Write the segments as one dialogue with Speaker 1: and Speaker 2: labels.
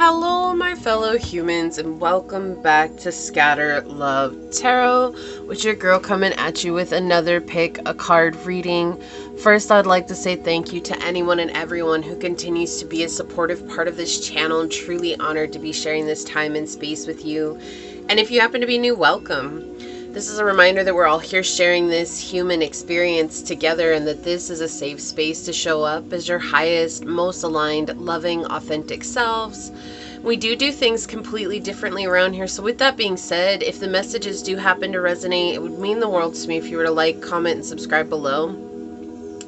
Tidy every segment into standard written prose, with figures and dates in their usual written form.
Speaker 1: Hello, my fellow humans, and welcome back to Scatter Love Tarot, with your girl coming at you with another pick a card reading. First, I'd like to say thank you to anyone and everyone who continues to be a supportive part of this channel. I'm truly honored to be sharing this time and space with you. And if you happen to be new, welcome. This is a reminder that we're all here sharing this human experience together, and that this is a safe space to show up as your highest, most aligned, loving, authentic selves. We do things completely differently around here. So with that being said, if the messages do happen to resonate, it would mean the world to me if you were to like, comment, and subscribe below.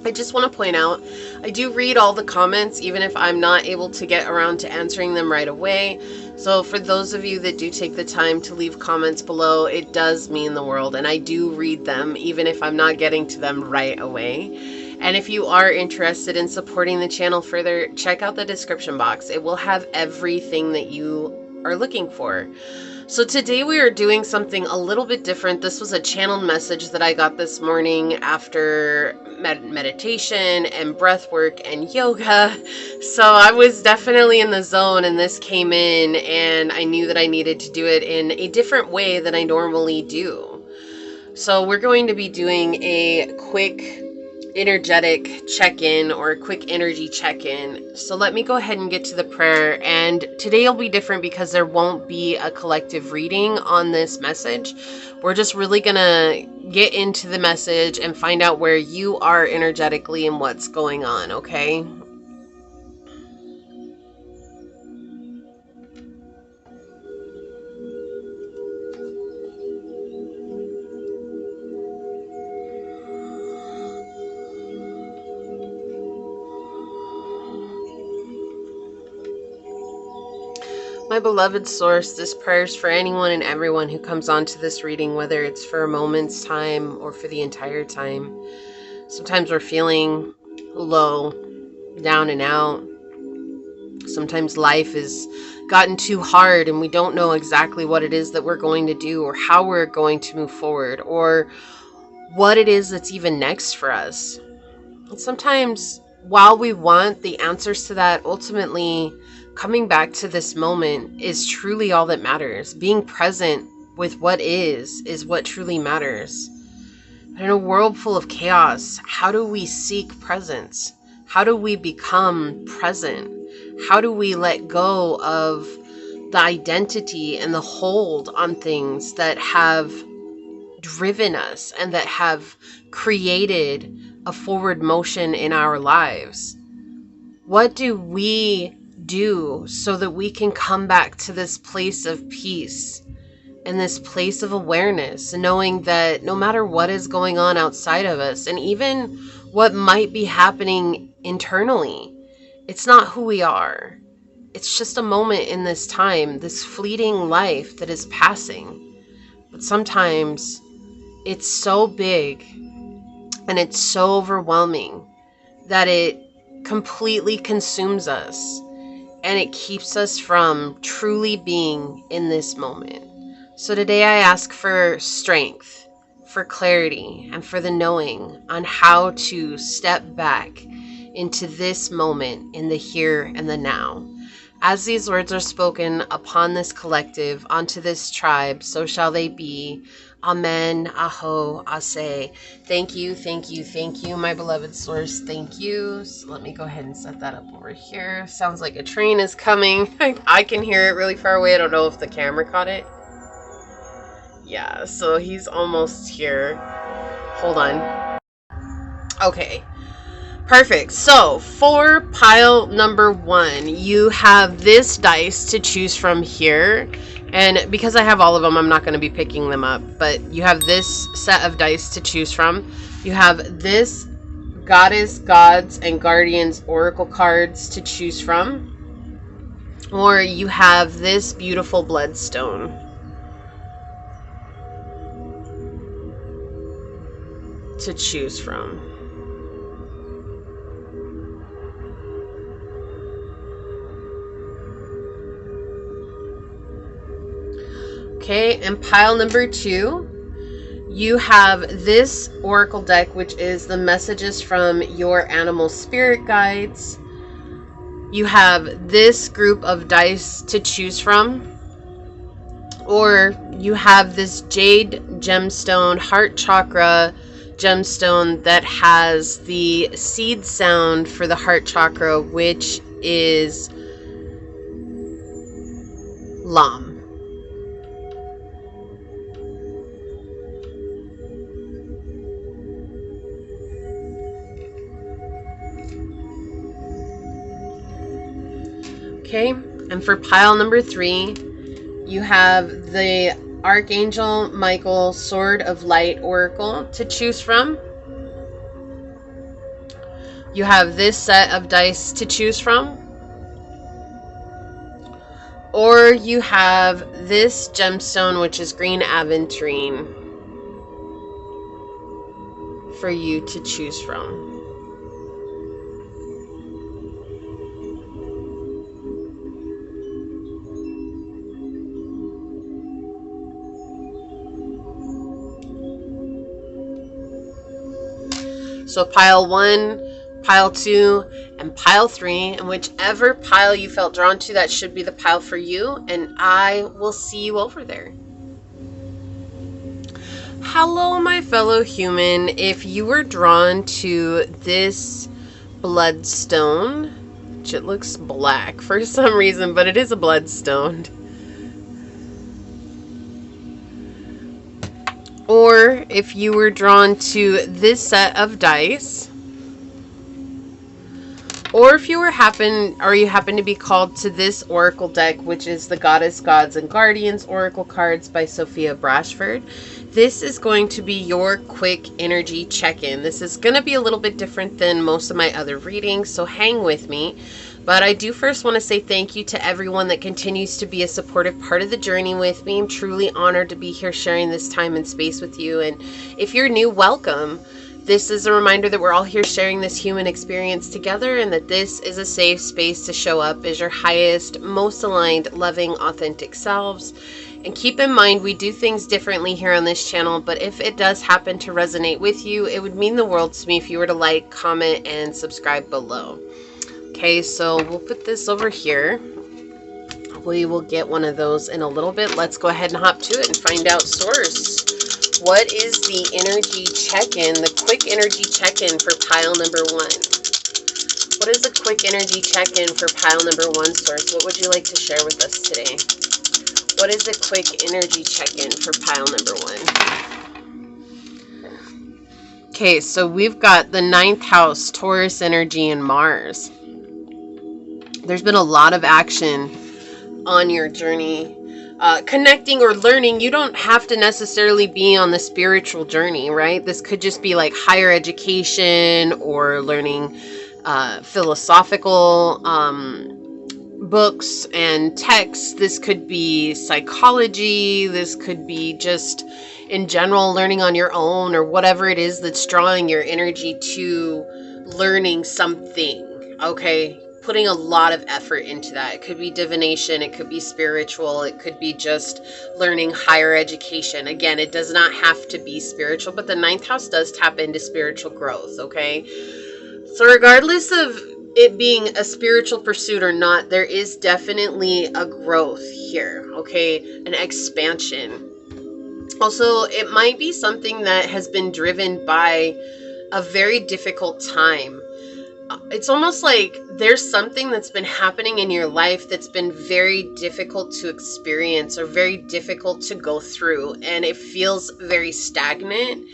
Speaker 1: I just want to point out, I do read all the comments, even if I'm not able to get around to answering them right away. So for those of you that do take the time to leave comments below, it does mean the world, and I do read them, even if I'm not getting to them right away. And if you are interested in supporting the channel further, check out the description box. It will have everything that you are looking for. So today we are doing something a little bit different. This was a channeled message that I got this morning after meditation and breath work and yoga. So I was definitely in the zone, and this came in, and I knew that I needed to do it in a different way than I normally do. So we're going to be doing a quick energetic check-in, or a quick energy check-in. So let me go ahead and get to the prayer. And today will be different because there won't be a collective reading on this message. We're just really gonna get into the message and find out where you are energetically and what's going on, okay? My beloved source, this prayer is for anyone and everyone who comes onto this reading, whether it's for a moment's time or for the entire time. Sometimes we're feeling low, down and out. Sometimes life has gotten too hard and we don't know exactly what it is that we're going to do, or how we're going to move forward, or what it is that's even next for us. And sometimes, while we want the answers to that, ultimately coming back to this moment is truly all that matters. Being present with what is what truly matters. But in a world full of chaos, how do we seek presence? How do we become present? How do we let go of the identity and the hold on things that have driven us and that have created a forward motion in our lives? What do we do so that we can come back to this place of peace and this place of awareness, knowing that no matter what is going on outside of us, and even what might be happening internally, it's not who we are. It's just a moment in this time, this fleeting life that is passing. But sometimes it's so big and it's so overwhelming that it completely consumes us, and it keeps us from truly being in this moment. So today I ask for strength, for clarity, and for the knowing on how to step back into this moment in the here and the now. As these words are spoken upon this collective, onto this tribe, so shall they be. Amen, aho, ase. Thank you, thank you, thank you, my beloved source. Thank you. So let me go ahead and set that up over here. Sounds like a train is coming. I can hear it really far away. I don't know if the camera caught it. Yeah, so he's almost here. Hold on. Okay. Perfect. So for pile number 1, you have this dice to choose from here. And because I have all of them, I'm not going to be picking them up. But you have this set of dice to choose from. You have this Goddess, Gods, and Guardians Oracle cards to choose from. Or you have this beautiful bloodstone to choose from. Okay, and pile number 2, you have this oracle deck, which is the messages from your animal spirit guides. You have this group of dice to choose from, or you have this jade gemstone, heart chakra gemstone that has the seed sound for the heart chakra, which is Lam. Okay, and for pile number 3, you have the Archangel Michael Sword of Light Oracle to choose from. You have this set of dice to choose from. Or you have this gemstone, which is green aventurine, for you to choose from. So pile 1, pile 2, and pile 3, and whichever pile you felt drawn to, that should be the pile for you, and I will see you over there. Hello, my fellow human. If you were drawn to this bloodstone, which it looks black for some reason, but it is a bloodstone, or if you were drawn to this set of dice, or if you happen to be called to this oracle deck, which is the Goddess, Gods, and Guardians Oracle Cards by Sophia Brashford, this is going to be your quick energy check-in. This is going to be a little bit different than most of my other readings, so hang with me. But I do first want to say thank you to everyone that continues to be a supportive part of the journey with me. I'm truly honored to be here sharing this time and space with you. And if you're new, welcome. This is a reminder that we're all here sharing this human experience together, and that this is a safe space to show up as your highest, most aligned, loving, authentic selves. And keep in mind, we do things differently here on this channel, but if it does happen to resonate with you, it would mean the world to me if you were to like, comment, and subscribe below. Okay, so we'll put this over here. We will get one of those in a little bit. Let's go ahead and hop to it and find out, source. What is the energy check-in, the quick energy check-in for pile number 1? What is a quick energy check-in for pile number 1, source? What would you like to share with us today? What is a quick energy check-in for pile number 1? Okay, so we've got the 9th house, Taurus energy, and Mars. There's been a lot of action on your journey, connecting or learning. You don't have to necessarily be on the spiritual journey, right? This could just be like higher education or learning philosophical books and texts. This could be psychology. This could be just in general learning on your own, or whatever it is that's drawing your energy to learning something. Okay, putting a lot of effort into that. It could be divination, it could be spiritual, it could be just learning higher education. Again, it does not have to be spiritual, but the 9th house does tap into spiritual growth, okay? So regardless of it being a spiritual pursuit or not, there is definitely a growth here, okay? An expansion. Also, it might be something that has been driven by a very difficult time. It's almost like there's something that's been happening in your life that's been very difficult to experience or very difficult to go through, and it feels very stagnant,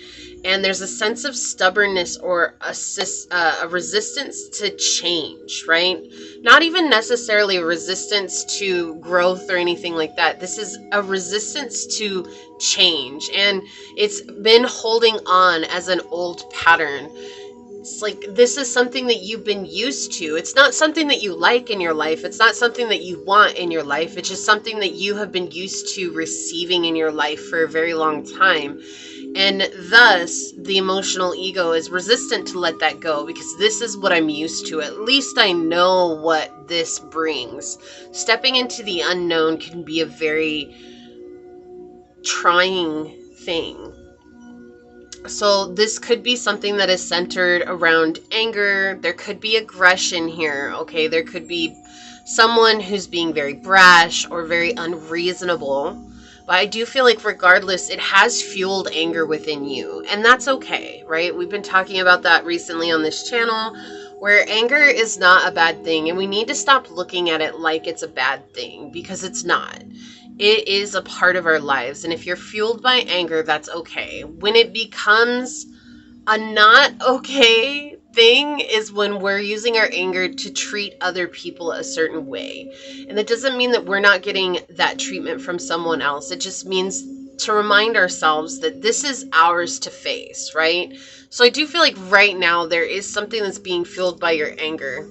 Speaker 1: and there's a sense of stubbornness or a resistance to change, right? Not even necessarily a resistance to growth or anything like that. This is a resistance to change, and it's been holding on as an old pattern. It's like this is something that you've been used to. It's not something that you like in your life. It's not something that you want in your life. It's just something that you have been used to receiving in your life for a very long time. And thus, the emotional ego is resistant to let that go, because this is what I'm used to. At least I know what this brings. Stepping into the unknown can be a very trying thing. So this could be something that is centered around anger. There could be aggression here, okay? There could be someone who's being very brash or very unreasonable. But I do feel like regardless, it has fueled anger within you. And that's okay, right? We've been talking about that recently on this channel, where anger is not a bad thing. And we need to stop looking at it like it's a bad thing, because it's not. It is a part of our lives. And if you're fueled by anger, that's okay. When it becomes a not okay thing is when we're using our anger to treat other people a certain way. And that doesn't mean that we're not getting that treatment from someone else. It just means to remind ourselves that this is ours to face, right? So I do feel like right now there is something that's being fueled by your anger.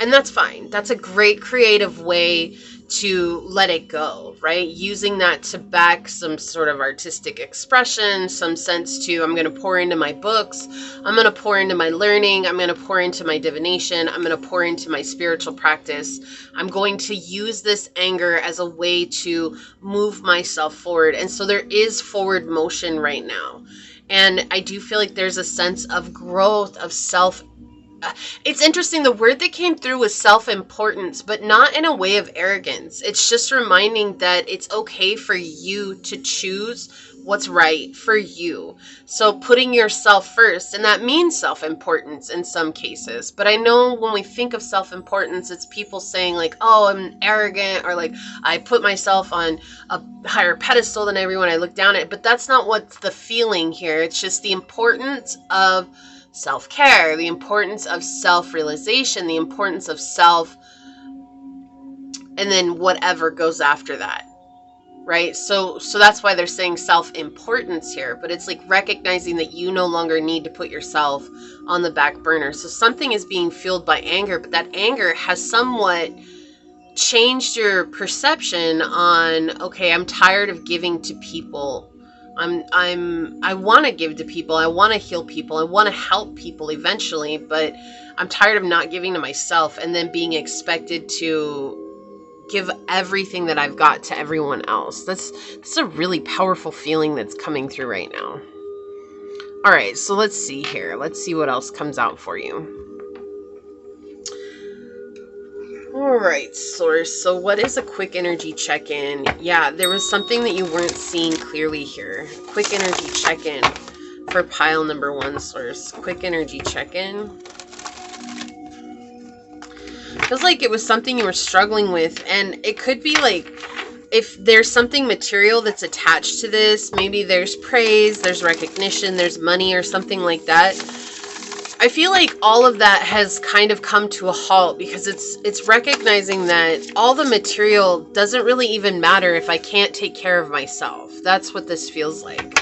Speaker 1: And that's fine. That's a great creative way to let it go, right? Using that to back some sort of artistic expression, some sense to, I'm going to pour into my books, I'm going to pour into my learning, I'm going to pour into my divination, I'm going to pour into my spiritual practice. I'm going to use this anger as a way to move myself forward. And so there is forward motion right now. And I do feel like there's a sense of growth, of it's interesting. The word that came through was self-importance, but not in a way of arrogance. It's just reminding that it's okay for you to choose what's right for you. So putting yourself first, and that means self-importance in some cases. But I know when we think of self-importance, it's people saying like, oh, I'm arrogant, or like I put myself on a higher pedestal than everyone, I look down at. But that's not what's the feeling here. It's just the importance of self-care, the importance of self-realization, the importance of self, and then whatever goes after that, right? So that's why they're saying self-importance here, but it's like recognizing that you no longer need to put yourself on the back burner. So something is being fueled by anger, but that anger has somewhat changed your perception on, okay, I'm tired of giving to people. I want to give to people. I want to heal people. I want to help people eventually, but I'm tired of not giving to myself and then being expected to give everything that I've got to everyone else. That's a really powerful feeling that's coming through right now. All right, so let's see here. Let's see what else comes out for you. All right, Source. So what is a quick energy check-in? Yeah, there was something that you weren't seeing clearly here. Quick energy check-in for pile number 1, Source. Quick energy check-in. Feels like it was something you were struggling with, and it could be like, if there's something material that's attached to this, maybe there's praise, there's recognition, there's money or something like that. I feel like all of that has kind of come to a halt, because it's recognizing that all the material doesn't really even matter if I can't take care of myself. That's what this feels like.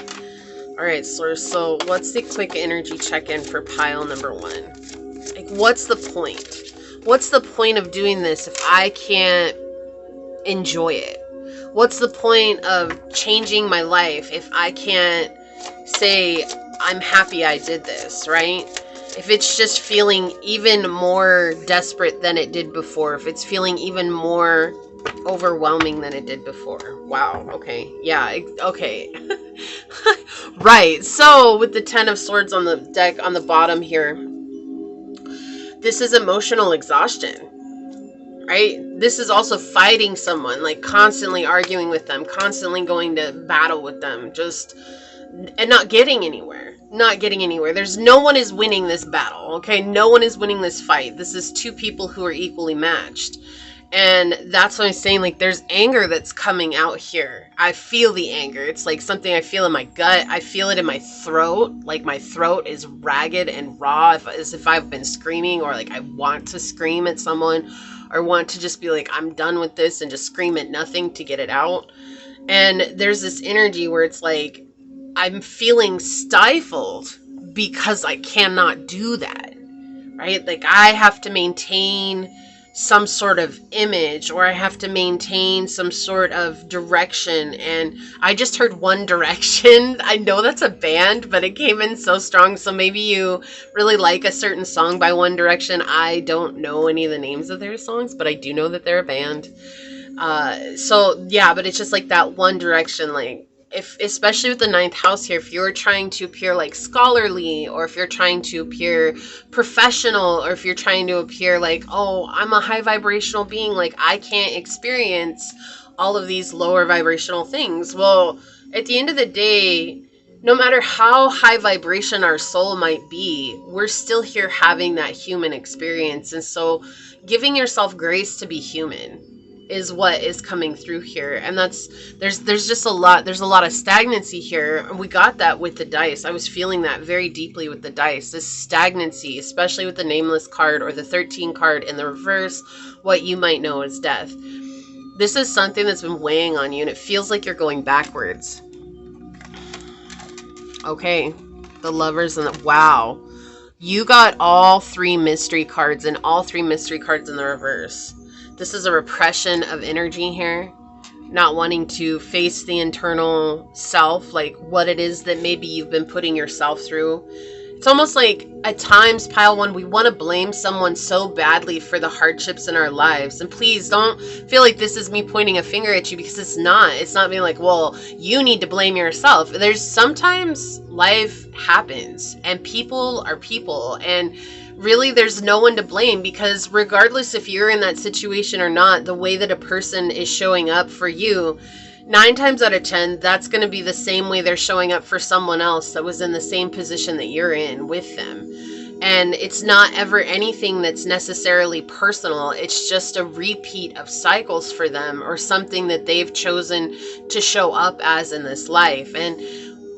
Speaker 1: All right, Source. So what's the quick energy check-in for pile number 1? Like, what's the point? What's the point of doing this if I can't enjoy it? What's the point of changing my life if I can't say I'm happy I did this, right? If it's just feeling even more desperate than it did before, if it's feeling even more overwhelming than it did before. Wow, okay. Yeah, okay. Right, so with the 10 of Swords on the deck on the bottom here, this is emotional exhaustion, right? This is also fighting someone, like constantly arguing with them, constantly going to battle with them, and not getting anywhere. There's no one is winning this battle, okay? No one is winning this fight. This is two people who are equally matched. And that's what I'm saying, like, there's anger that's coming out here. I feel the anger. It's like something I feel in my gut. I feel it in my throat. Like, my throat is ragged and raw, as if I've been screaming, or like I want to scream at someone, or want to just be like, I'm done with this, and just scream at nothing to get it out. And there's this energy where it's like, I'm feeling stifled because I cannot do that, right? Like, I have to maintain some sort of image, or I have to maintain some sort of direction. And I just heard One Direction. I know that's a band, but it came in so strong. So maybe you really like a certain song by One Direction. I don't know any of the names of their songs, but I do know that they're a band. So yeah, but it's just like that One Direction, like, if, especially with the 9th house here, if you're trying to appear like scholarly, or if you're trying to appear professional, or if you're trying to appear like, oh, I'm a high vibrational being, like I can't experience all of these lower vibrational things. Well, at the end of the day, no matter how high vibration our soul might be, we're still here having that human experience. And so giving yourself grace to be human is what is coming through here. And there's just there's a lot of stagnancy here. And we got that with the dice. I was feeling that very deeply with the dice, this stagnancy, especially with the nameless card or the 13 card in the reverse, what you might know as death. This is something that's been weighing on you, and it feels like you're going backwards. Okay, the Lovers and wow. You got all 3 mystery cards, and all 3 mystery cards in the reverse. This is a repression of energy here. Not wanting to face the internal self, like what it is that maybe you've been putting yourself through. It's almost like at times, Pile 1, we want to blame someone so badly for the hardships in our lives. And please don't feel like this is me pointing a finger at you, because it's not. It's not being like, well, you need to blame yourself. There's sometimes life happens and people are people, and really there's no one to blame, because regardless if you're in that situation or not, the way that a person is showing up for you, 9 times out of 10, that's going to be the same way they're showing up for someone else that was in the same position that you're in with them. And it's not ever anything that's necessarily personal. It's just a repeat of cycles for them, or something that they've chosen to show up as in this life. And,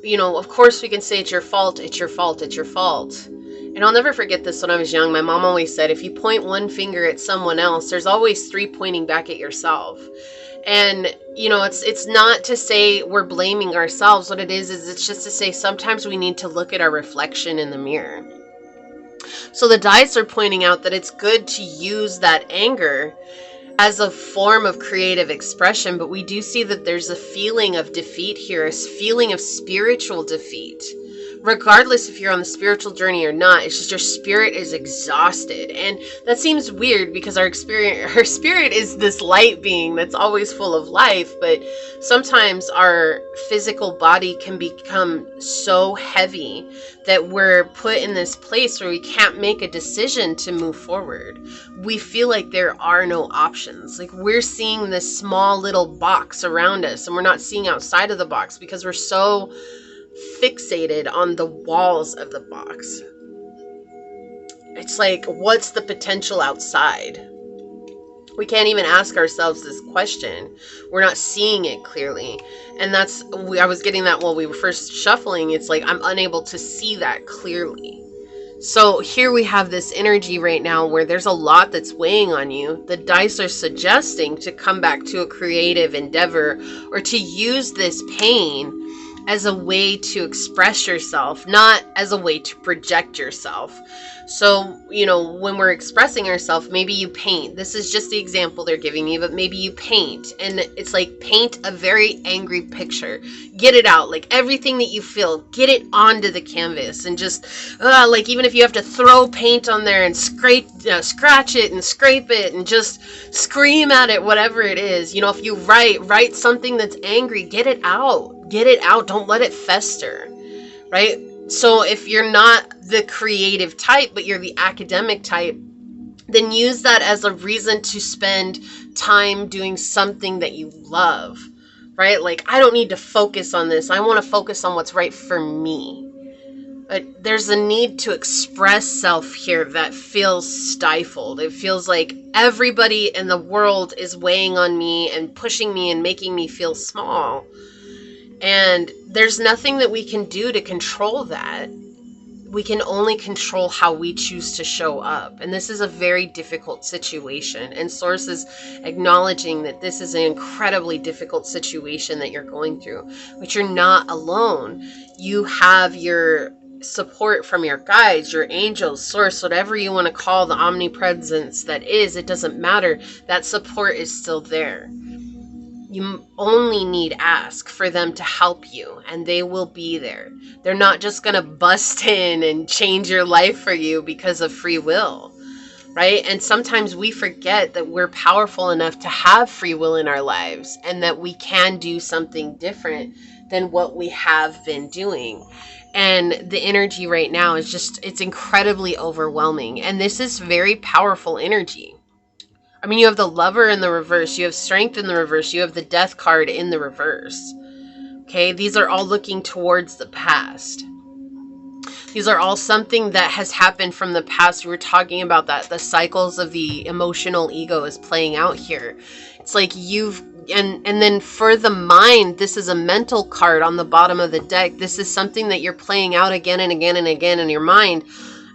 Speaker 1: you know, of course we can say it's your fault, it's your fault, it's your fault. And I'll never forget this. When I was young, my mom always said, if you point one finger at someone else, there's always 3 pointing back at yourself. And, you know, it's not to say we're blaming ourselves. What it is it's just to say sometimes we need to look at our reflection in the mirror. So the dice are pointing out that it's good to use that anger as a form of creative expression, but we do see that there's a feeling of defeat here, a feeling of spiritual defeat. Regardless if you're on the spiritual journey or not, it's just your spirit is exhausted. And that seems weird, because our spirit is this light being that's always full of life, but sometimes our physical body can become so heavy that we're put in this place where we can't make a decision to move forward. We feel like there are no options. Like we're seeing this small little box around us, and we're not seeing outside of the box because we're so fixated on the walls of the box. It's like, what's the potential outside? We can't even ask ourselves this question. We're not seeing it clearly. And I was getting that while we were first shuffling. It's like, I'm unable to see that clearly. So here we have this energy right now where there's a lot that's weighing on you. The dice are suggesting to come back to a creative endeavor, or to use this pain as a way to express yourself, not as a way to project yourself. So, you know, when we're expressing ourselves, maybe you paint. This is just the example they're giving me, but maybe you paint. And it's like, paint a very angry picture. Get it out. Like everything that you feel, get it onto the canvas. And just, like even if you have to throw paint on there and scratch it and scrape it and just scream at it, whatever it is. You know, if you write something that's angry, get it out. Get it out. Don't let it fester, right? So if you're not the creative type, but you're the academic type, then use that as a reason to spend time doing something that you love, right? Like, I don't need to focus on this. I want to focus on what's right for me. But there's a need to express self here that feels stifled. It feels like everybody in the world is weighing on me and pushing me and making me feel small. And there's nothing that we can do to control that. We can only control how we choose to show up. And this is a very difficult situation. And Source is acknowledging that this is an incredibly difficult situation that you're going through. But you're not alone. You have your support from your guides, your angels, Source, whatever you want to call the omnipresence that is, it doesn't matter. That support is still there. You only need ask for them to help you, and they will be there. They're not just going to bust in and change your life for you because of free will, right? And sometimes we forget that we're powerful enough to have free will in our lives and that we can do something different than what we have been doing. And the energy right now is just, it's incredibly overwhelming. And this is very powerful energy. I mean, you have the Lover in the reverse, you have Strength in the reverse, you have the Death card in the reverse. Okay, these are all looking towards the past. These are all something that has happened from the past. We were talking about that. The cycles of the emotional ego is playing out here. It's like and then for the mind, this is a mental card on the bottom of the deck. This is something that you're playing out again and again and again in your mind.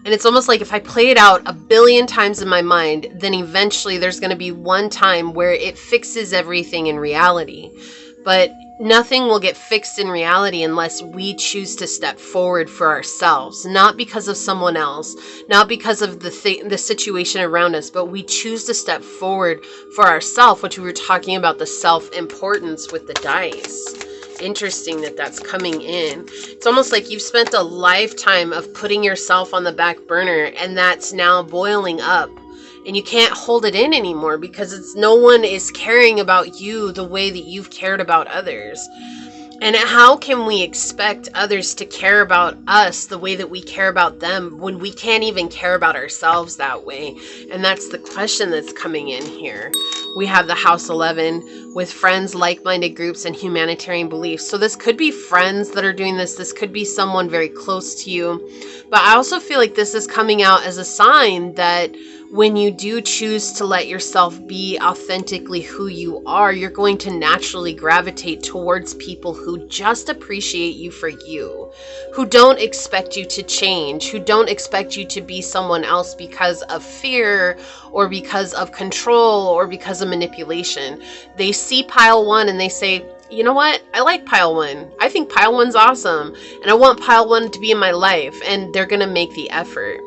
Speaker 1: And it's almost like if I play it out 1 billion times in my mind, then eventually there's going to be one time where it fixes everything in reality. But nothing will get fixed in reality unless we choose to step forward for ourselves, not because of someone else, not because of the situation around us, but we choose to step forward for ourselves, which we were talking about, the self-importance with the dice. Interesting that that's coming in. It's almost like you've spent a lifetime of putting yourself on the back burner, and that's now boiling up. And you can't hold it in anymore because no one is caring about you the way that you've cared about others. And how can we expect others to care about us the way that we care about them when we can't even care about ourselves that way? And that's the question that's coming in here. We have the House 11 with friends, like-minded groups, and humanitarian beliefs. So this could be friends that are doing this. This could be someone very close to you. But I also feel like this is coming out as a sign that when you do choose to let yourself be authentically who you are, you're going to naturally gravitate towards people who just appreciate you for you, who don't expect you to change, who don't expect you to be someone else because of fear or because of control or because of manipulation. They see pile 1 and they say, you know what? I like pile 1. I think pile 1's awesome. And I want pile 1 to be in my life. And they're going to make the effort.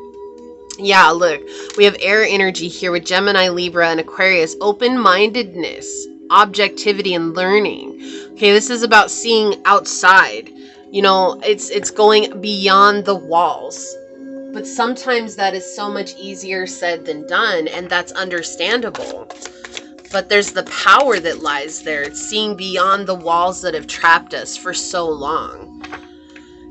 Speaker 1: Yeah, look, we have air energy here with Gemini, Libra, and Aquarius. Open-mindedness, objectivity, and learning. Okay, this is about seeing outside. You know, it's going beyond the walls. But sometimes that is so much easier said than done, and that's understandable. But there's the power that lies there. It's seeing beyond the walls that have trapped us for so long.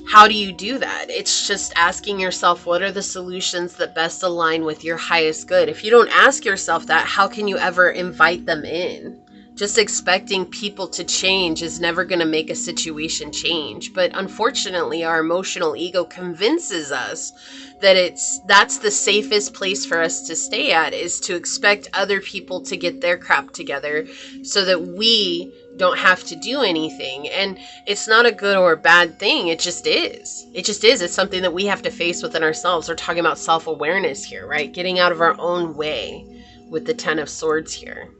Speaker 1: How do you do that? It's just asking yourself, what are the solutions that best align with your highest good? If you don't ask yourself that, how can you ever invite them in? Just expecting people to change is never going to make a situation change. But unfortunately, our emotional ego convinces us that that's the safest place for us to stay at, is to expect other people to get their crap together so that we don't have to do anything. And it's not a good or a bad thing. It just is. It just is. It's something that we have to face within ourselves. We're talking about self-awareness here, right? Getting out of our own way with the 10 of Swords here.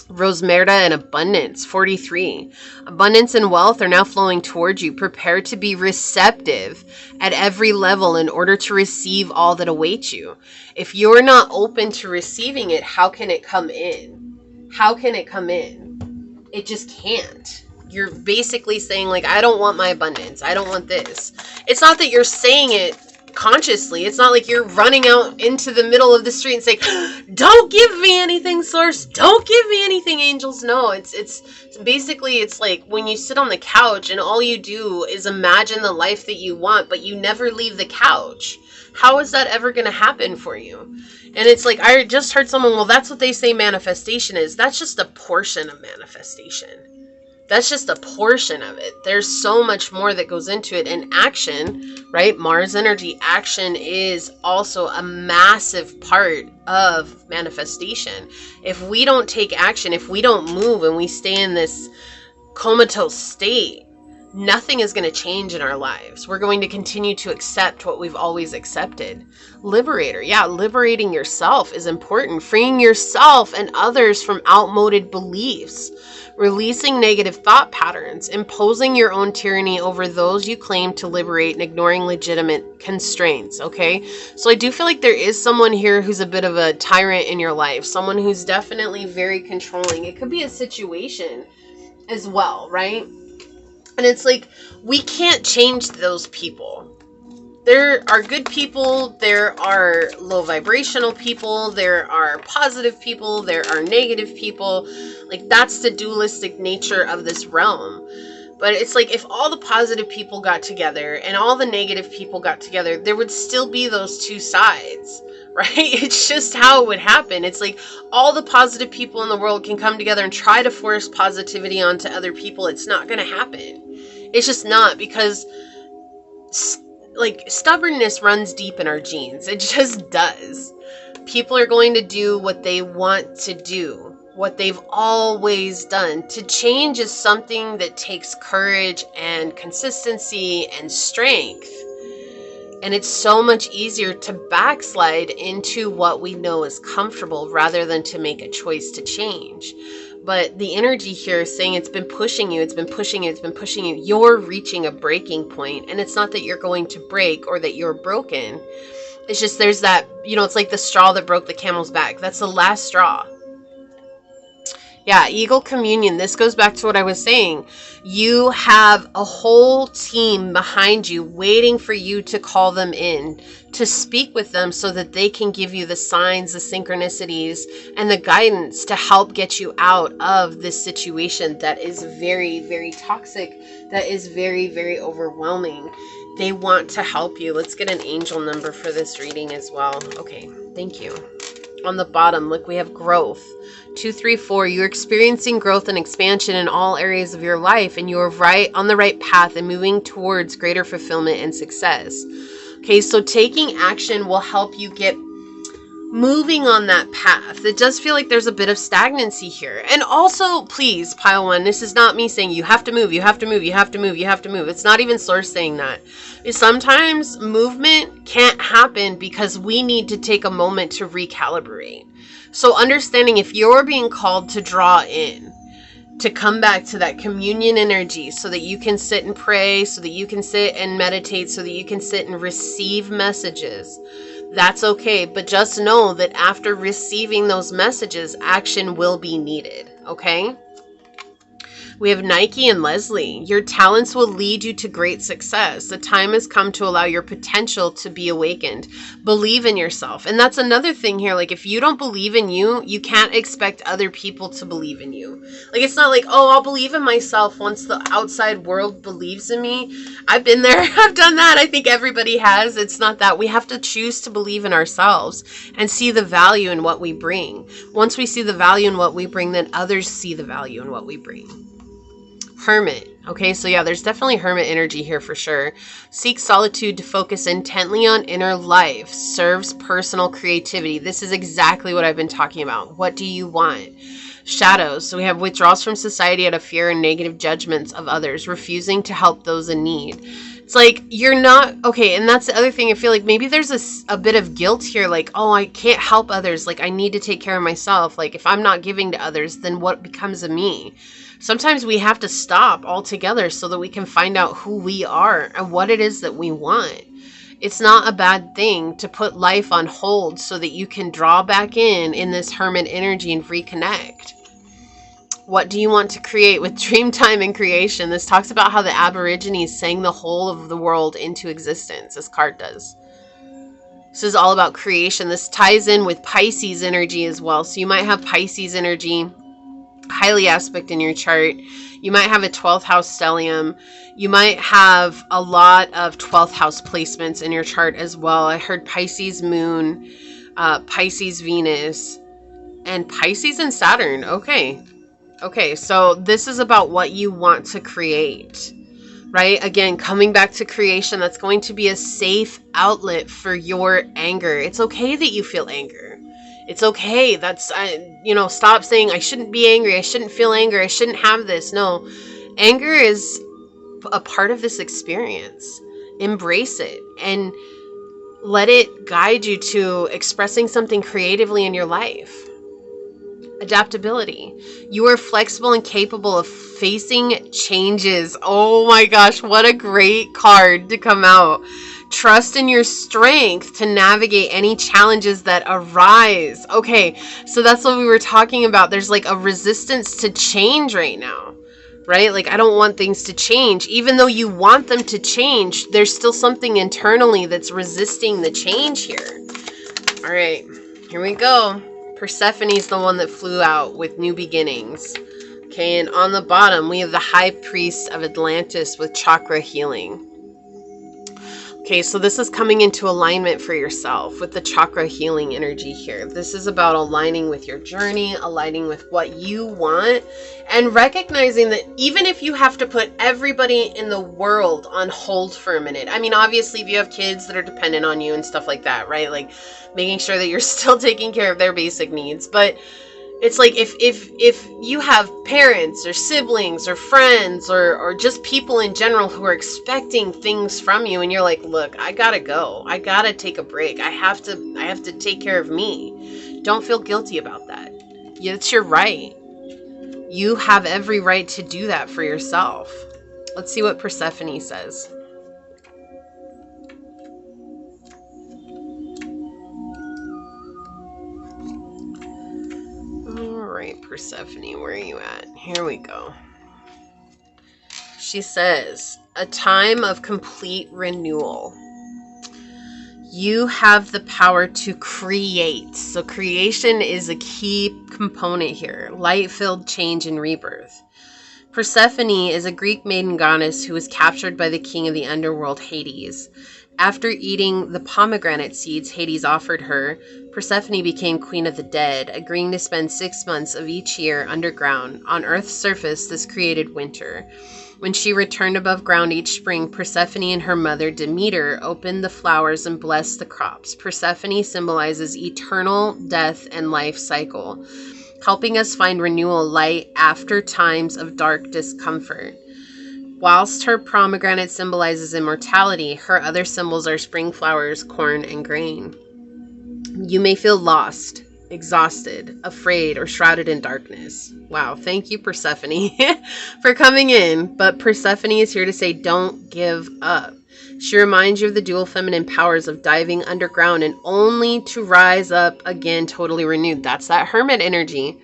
Speaker 1: Rosemerda and abundance, 43. Abundance and wealth are now flowing towards you. Prepare to be receptive at every level in order to receive all that awaits you. If you're not open to receiving it, how can it come in? How can it come in? It just can't. You're basically saying, like, I don't want my abundance. I don't want this. It's not that you're saying it consciously. It's not like you're running out into the middle of the street and saying, don't give me anything, source, don't give me anything, angels. No, it's basically, it's like when you sit on the couch and all you do is imagine the life that you want, but you never leave the couch. How is that ever going to happen for you? And it's like, I just heard someone, well, that's what they say manifestation is. That's just a portion of manifestation. That's just a portion of it. There's so much more that goes into it. And action, right? Mars energy, action is also a massive part of manifestation. If we don't take action, if we don't move and we stay in this comatose state, nothing is going to change in our lives. We're going to continue to accept what we've always accepted. Liberator. Yeah, liberating yourself is important. Freeing yourself and others from outmoded beliefs. Releasing negative thought patterns, imposing your own tyranny over those you claim to liberate, and ignoring legitimate constraints, okay? So I do feel like there is someone here who's a bit of a tyrant in your life, someone who's definitely very controlling. It could be a situation as well, right? And it's like, we can't change those people. There are good people, there are low vibrational people, there are positive people, there are negative people. Like, that's the dualistic nature of this realm. But it's like, if all the positive people got together and all the negative people got together, there would still be those two sides, right? It's just how it would happen. It's like, all the positive people in the world can come together and try to force positivity onto other people. It's not going to happen. It's just not, because like, stubbornness runs deep in our genes. It just does. People are going to do what they want to do, what they've always done. To change is something that takes courage and consistency and strength. And it's so much easier to backslide into what we know is comfortable rather than to make a choice to change. But the energy here is saying it's been pushing you, it's been pushing you, it's been pushing you. You're reaching a breaking point. And it's not that you're going to break or that you're broken. It's just, there's that, it's like the straw that broke the camel's back. That's the last straw. Yeah, Eagle Communion. This goes back to what I was saying. You have a whole team behind you waiting for you to call them in, to speak with them so that they can give you the signs, the synchronicities, and the guidance to help get you out of this situation that is very, very toxic, that is very, very overwhelming. They want to help you. Let's get an angel number for this reading as well. Okay, thank you. On the bottom, look, we have growth. 2, 3, 4. You're experiencing growth and expansion in all areas of your life, and you're on the right path and moving towards greater fulfillment and success. Okay, so taking action will help you get moving on that path. It does feel like there's a bit of stagnancy here. And also, please, pile one, this is not me saying you have to move, you have to move, you have to move, you have to move. It's not even Source saying that. Sometimes movement can't happen because we need to take a moment to recalibrate. So understanding, if you're being called to draw in, to come back to that communion energy so that you can sit and pray, so that you can sit and meditate, so that you can sit and receive messages, that's okay. But just know that after receiving those messages, action will be needed, okay? We have Nike and Leslie. Your talents will lead you to great success. The time has come to allow your potential to be awakened. Believe in yourself. And that's another thing here. Like, if you don't believe in you, you can't expect other people to believe in you. Like, it's not like, oh, I'll believe in myself once the outside world believes in me. I've been there. I've done that. I think everybody has. It's not that. We have to choose to believe in ourselves and see the value in what we bring. Once we see the value in what we bring, then others see the value in what we bring. Hermit. Okay, so yeah, there's definitely hermit energy here for sure. Seek solitude to focus intently on inner life. Serves personal creativity. This is exactly what I've been talking about. What do you want? Shadows. So we have withdrawals from society out of fear and negative judgments of others. Refusing to help those in need. It's like, you're not, okay, and that's the other thing. I feel like maybe there's a bit of guilt here. Like, oh, I can't help others. Like, I need to take care of myself. Like, if I'm not giving to others, then what becomes of me? Sometimes we have to stop altogether so that we can find out who we are and what it is that we want. It's not a bad thing to put life on hold so that you can draw back in this hermit energy and reconnect. What do you want to create with Dreamtime and Creation? This talks about how the Aborigines sang the whole of the world into existence. This card does. This is all about creation. This ties in with Pisces energy as well. So you might have Pisces energy highly aspect in your chart. You might have a 12th house stellium. You might have a lot of 12th house placements in your chart as well. I heard Pisces moon, Pisces Venus, and Pisces and Saturn. Okay, so this is about what you want to create, right? Again, coming back to creation, that's going to be a safe outlet for your anger. It's okay that you feel anger. It's okay. That's, stop saying, I shouldn't be angry. I shouldn't feel anger. I shouldn't have this. No, anger is a part of this experience. Embrace it and let it guide you to expressing something creatively in your life. Adaptability. You are flexible and capable of facing changes. Oh my gosh, what a great card to come out. Trust in your strength to navigate any challenges that arise. Okay, so that's what we were talking about. There's like a resistance to change right now, right? Like, I don't want things to change. Even though you want them to change, there's still something internally that's resisting the change here. All right, here we go. Persephone's the one that flew out with new beginnings. Okay, and on the bottom, we have the High Priest of Atlantis with chakra healing. Okay, so this is coming into alignment for yourself with the chakra healing energy here. This is about aligning with your journey, aligning with what you want, and recognizing that even if you have to put everybody in the world on hold for a minute. I mean, obviously, if you have kids that are dependent on you and stuff like that, right? Like making sure that you're still taking care of their basic needs. But it's like if you have parents or siblings or friends or just people in general who are expecting things from you, and you're like, look, I gotta go. I gotta take a break. I have to take care of me. Don't feel guilty about that. It's your right. You have every right to do that for yourself. Let's see what Persephone says. Persephone, where are you at? Here we go. She says, a time of complete renewal. You have the power to create. So creation is a key component here. Light-filled change and rebirth. Persephone is a Greek maiden goddess who was captured by the king of the underworld, Hades. After eating the pomegranate seeds Hades offered her, Persephone became queen of the dead, agreeing to spend 6 months of each year underground. On Earth's surface, this created winter. When she returned above ground each spring, Persephone and her mother, Demeter, opened the flowers and blessed the crops. Persephone symbolizes eternal death and life cycle, helping us find renewal light after times of dark discomfort. Whilst her pomegranate symbolizes immortality, her other symbols are spring flowers, corn, and grain. You may feel lost, exhausted, afraid, or shrouded in darkness. Wow, thank you, Persephone, for coming in. But Persephone is here to say, don't give up. She reminds you of the dual feminine powers of diving underground and only to rise up again totally renewed. That's that hermit energy.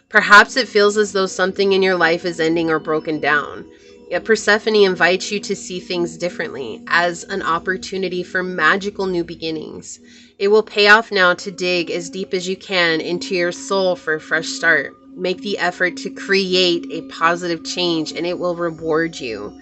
Speaker 1: Perhaps it feels as though something in your life is ending or broken down. Yet Persephone invites you to see things differently, as an opportunity for magical new beginnings. It will pay off now to dig as deep as you can into your soul for a fresh start. Make the effort to create a positive change, and it will reward you.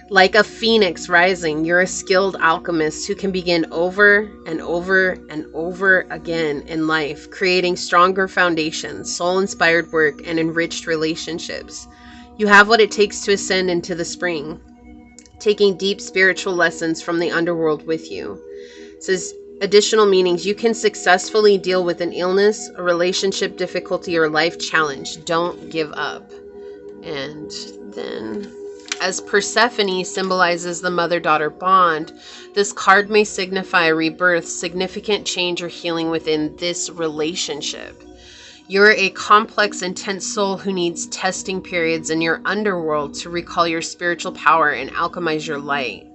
Speaker 1: Like a phoenix rising, you're a skilled alchemist who can begin over and over and over again in life, creating stronger foundations, soul-inspired work, and enriched relationships. You have what it takes to ascend into the spring, taking deep spiritual lessons from the underworld with you. It says, additional meanings, you can successfully deal with an illness, a relationship difficulty, or life challenge. Don't give up. And then, as Persephone symbolizes the mother-daughter bond, this card may signify rebirth, significant change, or healing within this relationship. You're a complex, intense soul who needs testing periods in your underworld to recall your spiritual power and alchemize your light.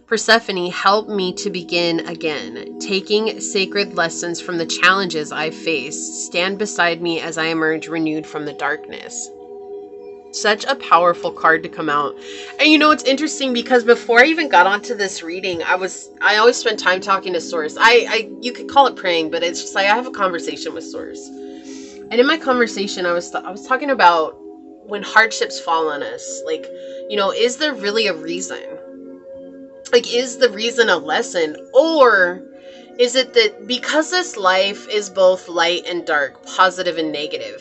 Speaker 1: Persephone, help me to begin again, taking sacred lessons from the challenges I've faced. Stand beside me as I emerge renewed from the darkness. Such a powerful card to come out. And you know, it's interesting because before I even got onto this reading, I always spend time talking to Source. You could call it praying, but it's just like I have a conversation with Source. And in my conversation, I was talking about when hardships fall on us, like, you know, is there really a reason? Like, is the reason a lesson? Or is it that because this life is both light and dark, positive and negative,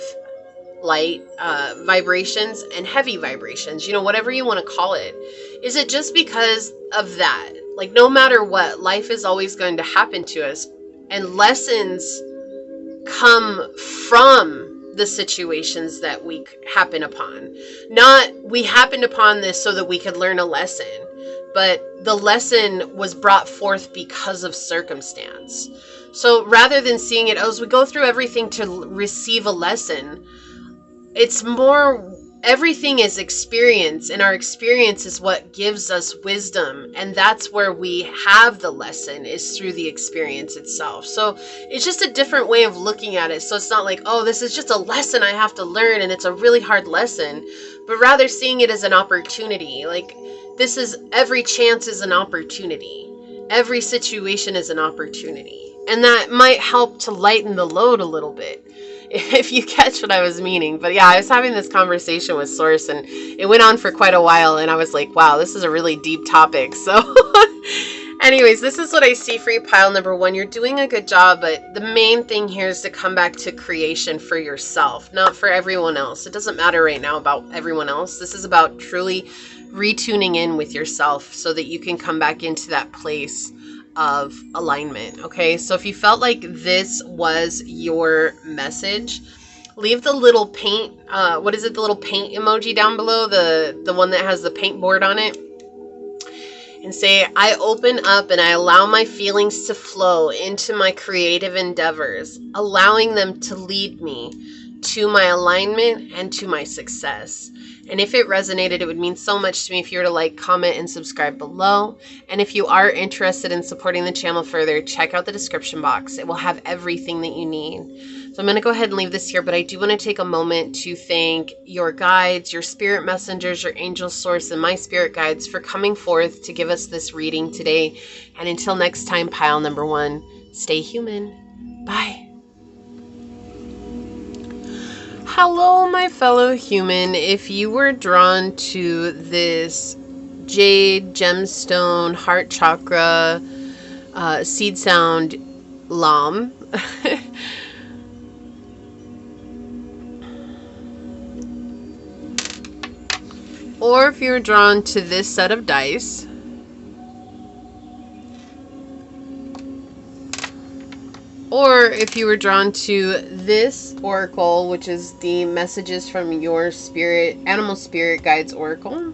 Speaker 1: light vibrations and heavy vibrations, you know, whatever you want to call it, is it just because of that? Like, no matter what, life is always going to happen to us, and lessons come from the situations that we happen upon. Not we happened upon this so that we could learn a lesson, but the lesson was brought forth because of circumstance. So rather than seeing it as we go through everything to receive a lesson, it's more everything is experience, and our experience is what gives us wisdom, and that's where we have the lesson, is through the experience itself. So it's just a different way of looking at it. So it's not like, oh, this is just a lesson I have to learn and it's a really hard lesson, but rather seeing it as an opportunity. Like, this is, every chance is an opportunity, every situation is an opportunity, and that might help to lighten the load a little bit, if you catch what I was meaning. But yeah, I was having this conversation with Source, and it went on for quite a while, and I was like, wow, this is a really deep topic. So anyways, this is what I see for you, pile number 1. You're doing a good job, but the main thing here is to come back to creation for yourself, not for everyone else. It doesn't matter right now about everyone else. This is about truly retuning in with yourself so that you can come back into that place of alignment. Okay, so if you felt like this was your message, leave the little paint, what is it, the little paint emoji down below, the one that has the paint board on it, and say, I open up and I allow my feelings to flow into my creative endeavors, allowing them to lead me to my alignment and to my success. And if it resonated, it would mean so much to me if you were to like, comment, and subscribe below. And if you are interested in supporting the channel further, check out the description box. It will have everything that you need. So I'm going to go ahead and leave this here, but I do want to take a moment to thank your guides, your spirit messengers, your angel source, and my spirit guides for coming forth to give us this reading today. And until next time, pile number 1, stay human. Bye. Hello, my fellow human. If you were drawn to this jade, gemstone, heart chakra, seed sound lam, or if you're drawn to this set of dice, or if you were drawn to this oracle, which is the messages from your spirit, animal spirit guides oracle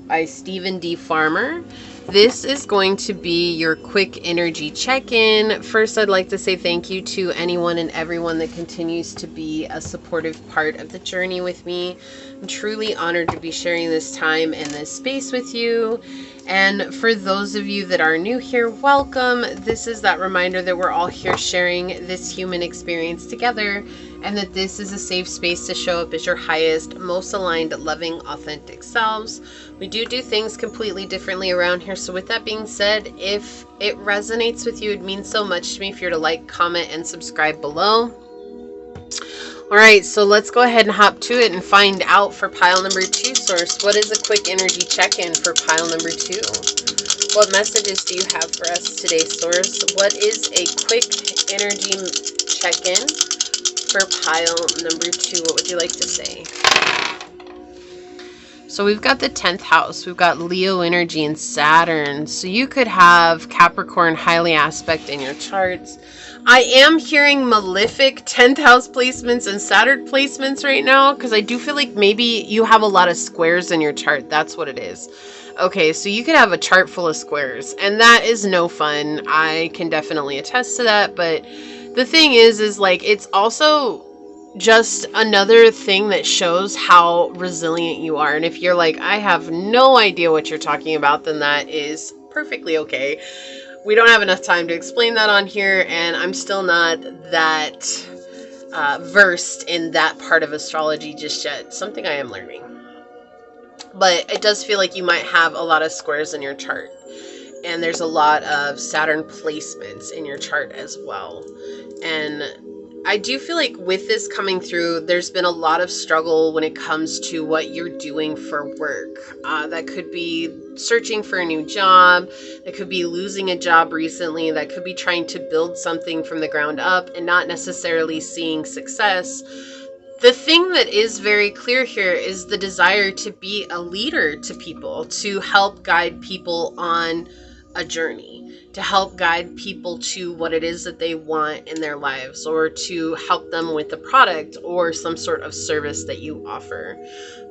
Speaker 1: by Stephen D. Farmer, this is going to be your quick energy check-in. First, I'd like to say thank you to anyone and everyone that continues to be a supportive part of the journey with me. I'm truly honored to be sharing this time and this space with you. And for those of you that are new here, welcome. This is that reminder that we're all here sharing this human experience together, and that this is a safe space to show up as your highest, most aligned, loving, authentic selves. We do things completely differently around here. So with that being said, if it resonates with you, it means so much to me if you're to like, comment, and subscribe below. All right, so let's go ahead and hop to it and find out for pile number 2, Source. What is a quick energy check-in for pile number 2? What messages do you have for us today, Source? What is a quick energy check-in for pile number 2? What would you like to say? So we've got the 10th house. We've got Leo energy and Saturn. So you could have Capricorn highly aspect in your charts. I am hearing malefic 10th house placements and Saturn placements right now, because I do feel like maybe you have a lot of squares in your chart. That's what it is. Okay, so you could have a chart full of squares, and that is no fun. I can definitely attest to that. But the thing is like, it's also just another thing that shows how resilient you are. And if you're like, I have no idea what you're talking about, then that is perfectly okay. We don't have enough time to explain that on here, and I'm still not that versed in that part of astrology just yet. Something I am learning. But it does feel like you might have a lot of squares in your chart. And there's a lot of Saturn placements in your chart as well. And I do feel like with this coming through, there's been a lot of struggle when it comes to what you're doing for work. That could be searching for a new job. That could be losing a job recently. That could be trying to build something from the ground up and not necessarily seeing success. The thing that is very clear here is the desire to be a leader to people, to help guide people on a journey. to help guide people to what it is that they want in their lives, or to help them with the product or some sort of service that you offer.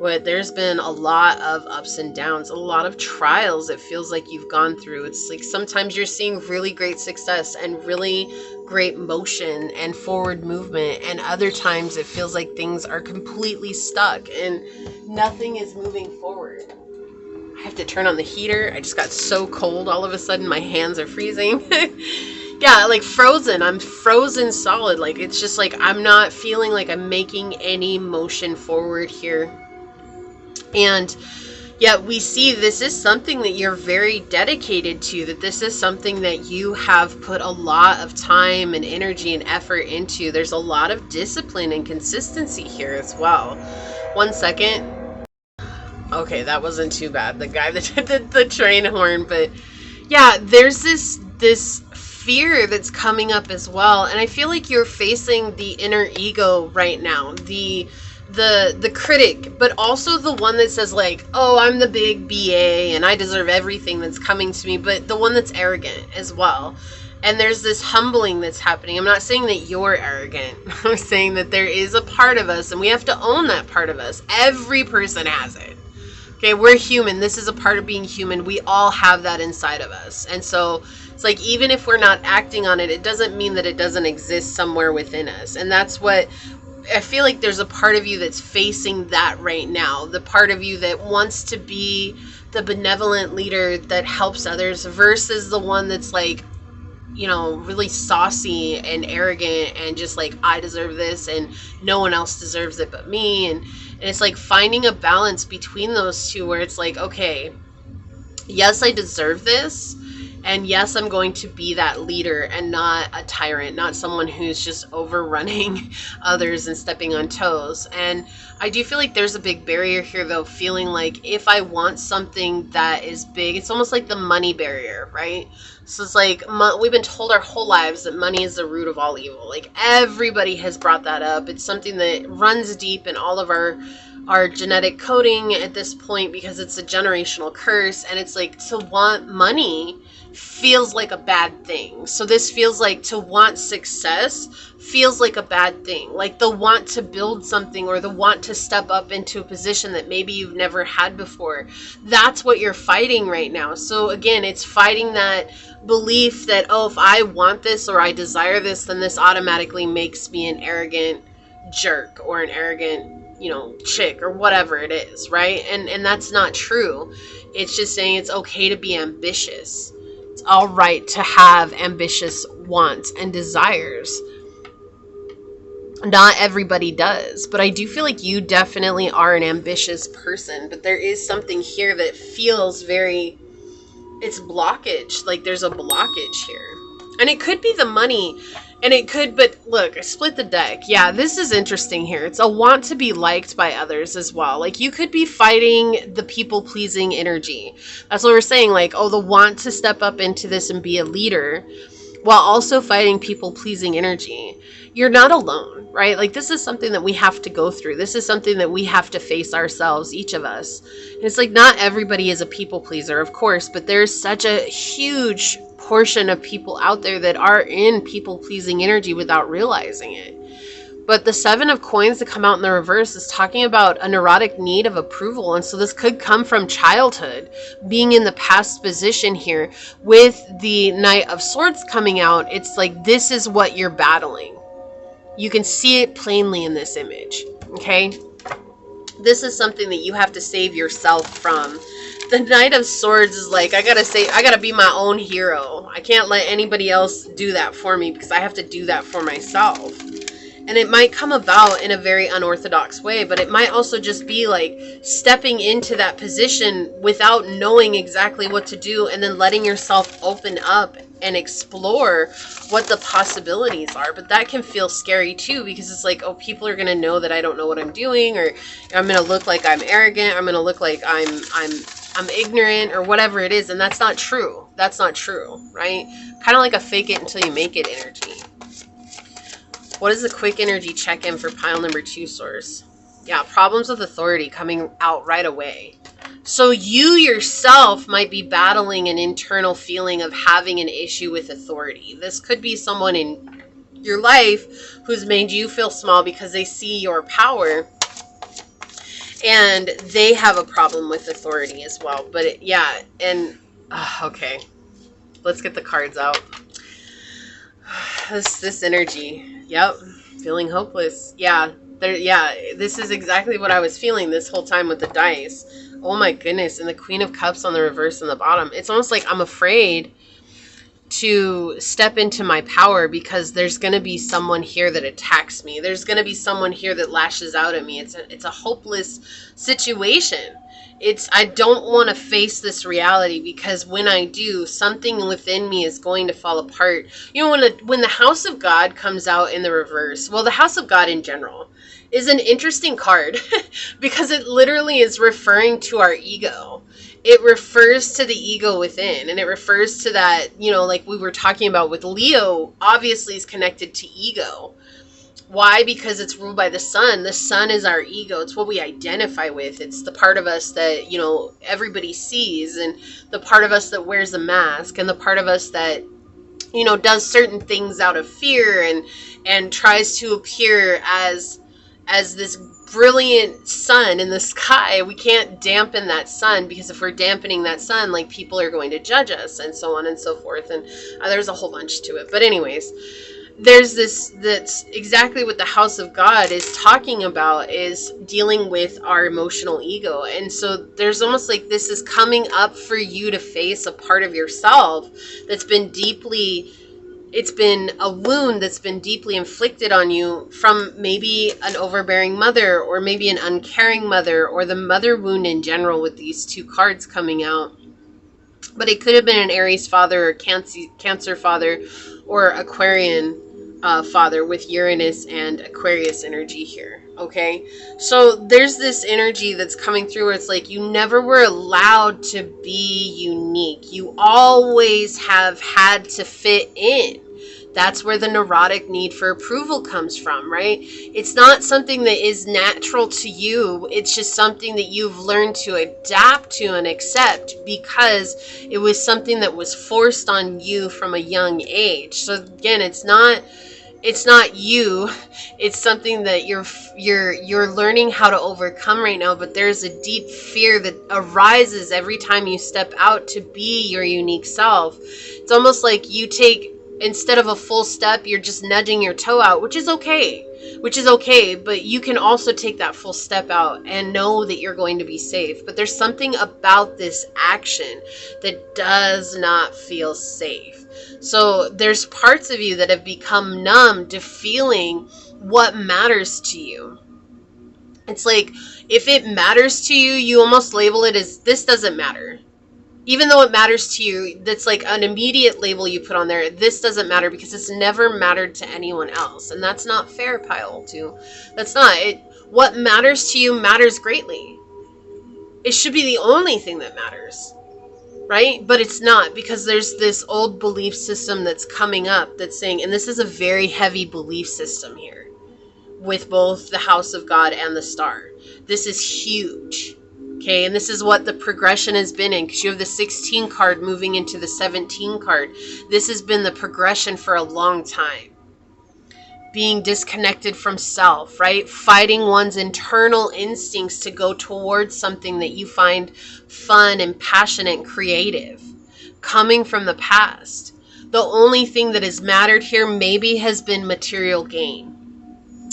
Speaker 1: But there's been a lot of ups and downs, a lot of trials it feels like you've gone through. It's like sometimes you're seeing really great success and really great motion and forward movement, and other times it feels like things are completely stuck and nothing is moving forward. I have to turn on the heater. I just got so cold all of a sudden. My hands are freezing. Yeah, like frozen. I'm frozen solid. Like, it's just like I'm not feeling like I'm making any motion forward here. And yet we see this is something that you're very dedicated to, that this is something that you have put a lot of time and energy and effort into. There's a lot of discipline and consistency here as well. 1 second. Okay, that wasn't too bad. The guy that did the train horn, but yeah, there's this fear that's coming up as well, and I feel like you're facing the inner ego right now, the critic, but also the one that says like, oh, I'm the big BA and I deserve everything that's coming to me, but the one that's arrogant as well. And there's this humbling that's happening. I'm not saying that you're arrogant. I'm saying that there is a part of us, and we have to own that part of us. Every person has it. Okay, we're human. This is a part of being human. We all have that inside of us. And so it's like, even if we're not acting on it, it doesn't mean that it doesn't exist somewhere within us. And that's what I feel like there's a part of you that's facing that right now. The part of you that wants to be the benevolent leader that helps others versus the one that's like, you know, really saucy and arrogant and just like, I deserve this and no one else deserves it but me. And it's like finding a balance between those two, where it's like, okay, yes, I deserve this. And yes, I'm going to be that leader and not a tyrant, not someone who's just overrunning others and stepping on toes. And I do feel like there's a big barrier here, though, feeling like if I want something that is big, it's almost like the money barrier, right? So it's like we've been told our whole lives that money is the root of all evil. Like, everybody has brought that up. It's something that runs deep in all of our genetic coding at this point, because it's a generational curse. And it's like, to want money feels like a bad thing. So this feels like to want success feels like a bad thing. Like the want to build something, or the want to step up into a position that maybe you've never had before. That's what you're fighting right now. So again, it's fighting that belief that, oh, if I want this or I desire this, then this automatically makes me an arrogant jerk or an arrogant, you know, chick or whatever it is, right? And that's not true. It's just saying it's okay to be ambitious. It's all right to have ambitious wants and desires. Not everybody does, but I do feel like you definitely are an ambitious person. But there is something here that feels very, it's blockage. Like there's a blockage here. And it could be the money, and it could, but look, I split the deck. Yeah, this is interesting here. It's a want to be liked by others as well. Like you could be fighting the people-pleasing energy. That's what we're saying. Like, oh, the want to step up into this and be a leader while also fighting people-pleasing energy. You're not alone, right? Like this is something that we have to go through. This is something that we have to face ourselves, each of us. And it's like, not everybody is a people pleaser, of course, but there's such a huge portion of people out there that are in people-pleasing energy without realizing it. But the 7 of coins to come out in the reverse is talking about a neurotic need of approval. And so this could come from childhood, being in the past position here. With the Knight of Swords coming out, it's like this is what you're battling. You can see it plainly in this image, okay? This is something that you have to save yourself from. The Knight of Swords is like, I gotta be my own hero. I can't let anybody else do that for me, because I have to do that for myself. And it might come about in a very unorthodox way, but it might also just be like stepping into that position without knowing exactly what to do, and then letting yourself open up and explore what the possibilities are. But that can feel scary too, because it's like, oh, people are going to know that I don't know what I'm doing, or I'm going to look like I'm arrogant, I'm going to look like I'm ignorant, or whatever it is. And that's not true. That's not true, right? Kind of like a fake it until you make it energy. What is the quick energy check-in for pile number 2, source? Yeah, problems with authority coming out right away. So you yourself might be battling an internal feeling of having an issue with authority. This could be someone in your life who's made you feel small because they see your power and they have a problem with authority as well. But yeah, and okay, let's get the cards out. This energy, yep, feeling hopeless. Yeah, this is exactly what I was feeling this whole time with the dice. Oh my goodness, and the Queen of Cups on the reverse and the bottom. It's almost like I'm afraid to step into my power because there's going to be someone here that attacks me. There's going to be someone here that lashes out at me. It's a hopeless situation. I don't want to face this reality because when I do, something within me is going to fall apart. You know, when the House of God comes out in the reverse, well, the House of God in general is an interesting card because it literally is referring to our ego. It refers to the ego within, and it refers to that, you know, like we were talking about with Leo, obviously is connected to ego. Why? Because it's ruled by the sun. The sun is our ego. It's what we identify with. It's the part of us that, you know, everybody sees, and the part of us that wears a mask, and the part of us that, you know, does certain things out of fear and tries to appear as this brilliant sun in the sky. We can't dampen that sun because if we're dampening that sun, like, people are going to judge us and so on and so forth. And there's a whole bunch to it. But anyways, there's that's exactly what the House of God is talking about, is dealing with our emotional ego. And so there's almost like this is coming up for you to face a part of yourself that's been it's been a wound that's been deeply inflicted on you from maybe an overbearing mother, or maybe an uncaring mother, or the mother wound in general with these two cards coming out. But it could have been an Aries father, or Cancer father, or Aquarian father with Uranus and Aquarius energy here. Okay, so there's this energy that's coming through where it's like you never were allowed to be unique. You always have had to fit in. That's where the neurotic need for approval comes from, right? It's not something that is natural to you. It's just something that you've learned to adapt to and accept because it was something that was forced on you from a young age. So again, it's not you. It's something that you're learning how to overcome right now, but there's a deep fear that arises every time you step out to be your unique self. It's almost like you take, instead of a full step, you're just nudging your toe out, which is okay, but you can also take that full step out and know that you're going to be safe. But there's something about this action that does not feel safe. So there's parts of you that have become numb to feeling what matters to you. It's like, if it matters to you, you almost label it as, this doesn't matter. Even though it matters to you, that's like an immediate label you put on there. This doesn't matter because it's never mattered to anyone else. And that's not fair, pile two. That's not it. What matters to you matters greatly. It should be the only thing that matters, right? But it's not, because there's this old belief system that's coming up that's saying, and this is a very heavy belief system here with both the House of God and the Star. This is huge. Okay, and this is what the progression has been in, because you have the 16 card moving into the 17 card. This has been the progression for a long time. Being disconnected from self, right? Fighting one's internal instincts to go towards something that you find fun and passionate and creative. Coming from the past. The only thing that has mattered here maybe has been material gain.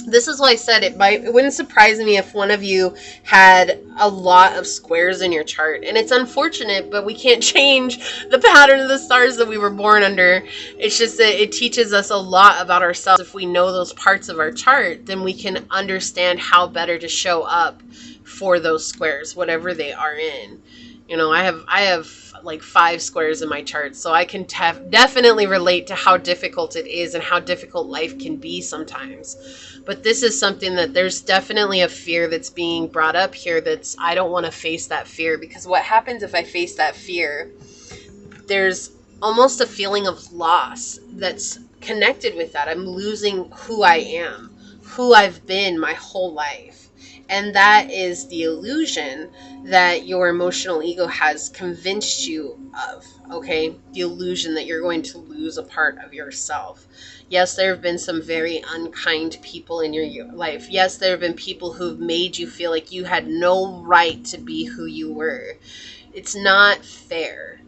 Speaker 1: This is why I said it wouldn't surprise me if one of you had a lot of squares in your chart. And it's unfortunate, but we can't change the pattern of the stars that we were born under. It's just that it teaches us a lot about ourselves. If we know those parts of our chart, then we can understand how better to show up for those squares, whatever they are in. You know, I have like 5 squares in my chart, so I can definitely relate to how difficult it is and how difficult life can be sometimes. But this is something that there's definitely a fear that's being brought up here. I don't want to face that fear, because what happens if I face that fear, there's almost a feeling of loss that's connected with that. I'm losing who I am, who I've been my whole life. And that is the illusion that your emotional ego has convinced you of, okay? The illusion that you're going to lose a part of yourself. Yes, there have been some very unkind people in your life. Yes, there have been people who've made you feel like you had no right to be who you were. It's not fair.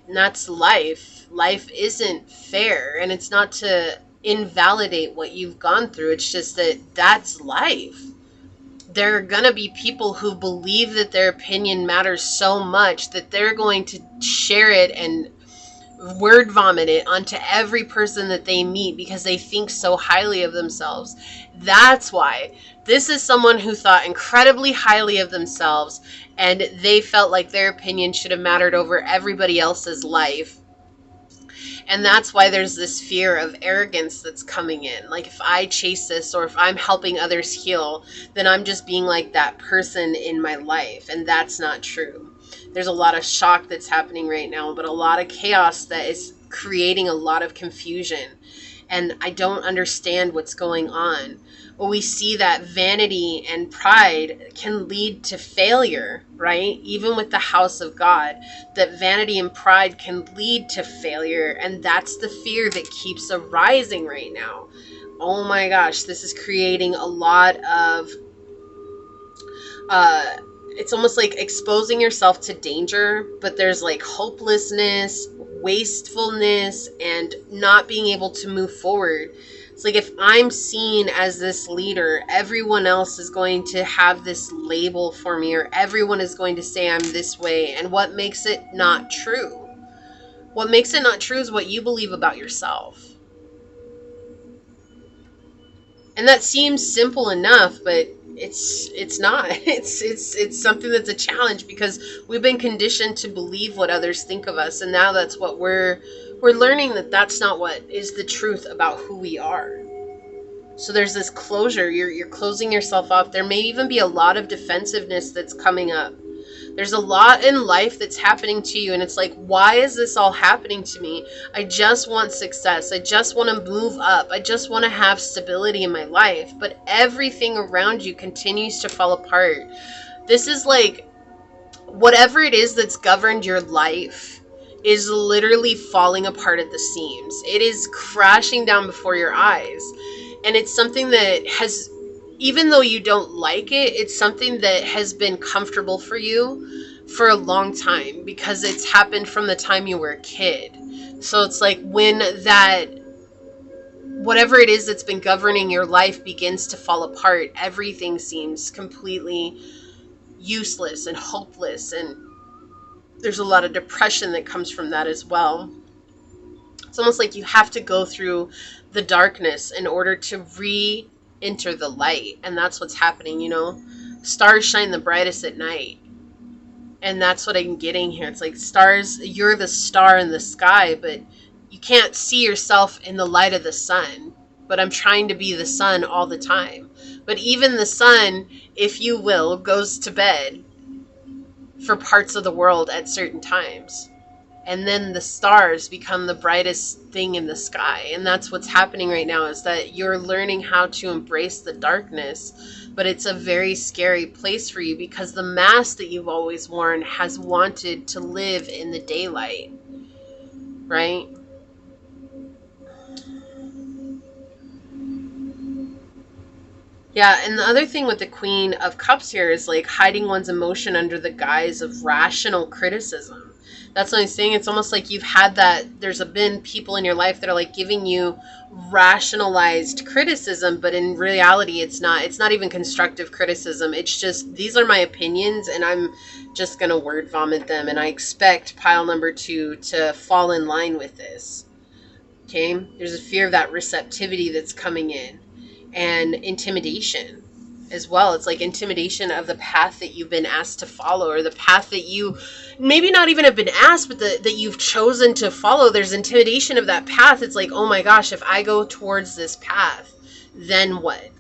Speaker 1: That's life. Life isn't fair, and it's not to invalidate what you've gone through. It's just that that's life. There are gonna be people who believe that their opinion matters so much that they're going to share it and word vomit it onto every person that they meet because they think so highly of themselves. That's why this is someone who thought incredibly highly of themselves, and they felt like their opinion should have mattered over everybody else's life. And that's why there's this fear of arrogance that's coming in. Like, if I chase this, or if I'm helping others heal, then I'm just being like that person in my life. And that's not true. There's a lot of shock that's happening right now, but a lot of chaos that is creating a lot of confusion. And I don't understand what's going on. Well, we see that vanity and pride can lead to failure, right? Even with the house of God, that vanity and pride can lead to failure. And that's the fear that keeps arising right now. Oh my gosh, this is creating a lot of, it's almost like exposing yourself to danger, but there's like hopelessness, wastefulness, and not being able to move forward. It's like, if I'm seen as this leader, everyone else is going to have this label for me, or everyone is going to say I'm this way. And what makes it not true? What makes it not true is what you believe about yourself. And that seems simple enough, but it's not. It's something that's a challenge, because we've been conditioned to believe what others think of us, and now that's what we're learning, that that's not what is the truth about who we are. So there's this closure. You're closing yourself off. There may even be a lot of defensiveness that's coming up. There's a lot in life that's happening to you, and it's like, why is this all happening to me? I just want success. I just want to move up. I just want to have stability in my life. But everything around you continues to fall apart. This is like, whatever it is that's governed your life is literally falling apart at the seams. It is crashing down before your eyes. And it's something that has, even though you don't like it, it's something that has been comfortable for you for a long time, because it's happened from the time you were a kid. So it's like, when that, whatever it is that's been governing your life begins to fall apart, everything seems completely useless and hopeless. And there's a lot of depression that comes from that as well. It's almost like you have to go through the darkness in order to enter the light. And that's what's happening, you know. Stars shine the brightest at night. And that's what I'm getting here. It's like, stars, you're the star in the sky, but you can't see yourself in the light of the sun. But I'm trying to be the sun all the time. But even the sun, if you will, goes to bed for parts of the world at certain times. And then the stars become the brightest thing in the sky. And that's what's happening right now, is that you're learning how to embrace the darkness. But it's a very scary place for you, because the mask that you've always worn has wanted to live in the daylight. Right? Yeah, and the other thing with the Queen of Cups here is like hiding one's emotion under the guise of rational criticism. That's what I'm saying. It's almost like you've had that, there's been people in your life that are like giving you rationalized criticism, but in reality it's not even constructive criticism. It's just, these are my opinions and I'm just gonna word vomit them, and I expect pile number 2 to fall in line with this. Okay, there's a fear of that receptivity that's coming in, and intimidation as well. It's like intimidation of the path that you've been asked to follow, or the path that you maybe not even have been asked, but that you've chosen to follow. There's intimidation of that path. It's like, oh my gosh, if I go towards this path, then what?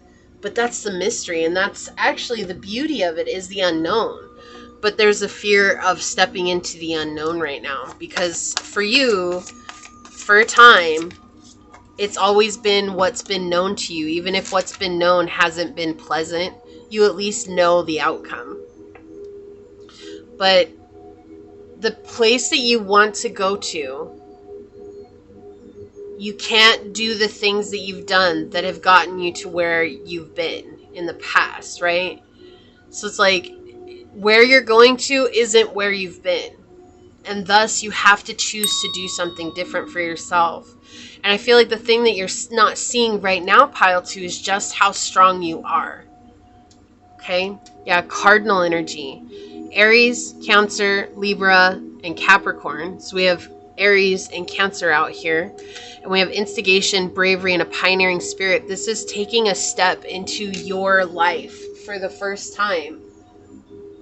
Speaker 1: But that's the mystery, and that's actually the beauty of it, is the unknown. But there's a fear of stepping into the unknown right now, because for you, for a time, It's always been what's been known to you. Even if what's been known hasn't been pleasant, you at least know the outcome. But the place that you want to go to, you can't do the things that you've done that have gotten you to where you've been in the past, right? So it's like, where you're going to isn't where you've been. And thus you have to choose to do something different for yourself. And I feel like the thing that you're not seeing right now, pile 2, is just how strong you are. Okay? Yeah, cardinal energy. Aries, Cancer, Libra, and Capricorn. So we have Aries and Cancer out here. And we have instigation, bravery, and a pioneering spirit. This is taking a step into your life for the first time.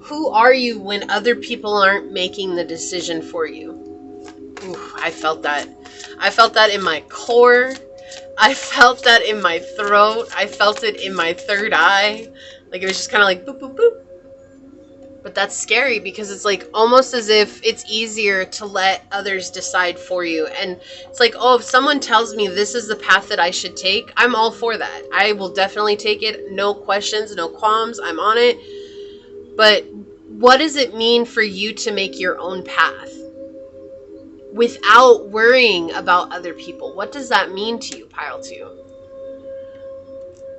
Speaker 1: Who are you when other people aren't making the decision for you? Ooh, I felt that. I felt that in my core. I felt that in my throat. I felt it in my third eye. Like it was just kind of like boop, boop, boop. But that's scary because it's like almost as if it's easier to let others decide for you. And it's like, oh, if someone tells me this is the path that I should take, I'm all for that. I will definitely take it. No questions, no qualms. I'm on it. But what does it mean for you to make your own path without worrying about other people? What does that mean to you, pile 2?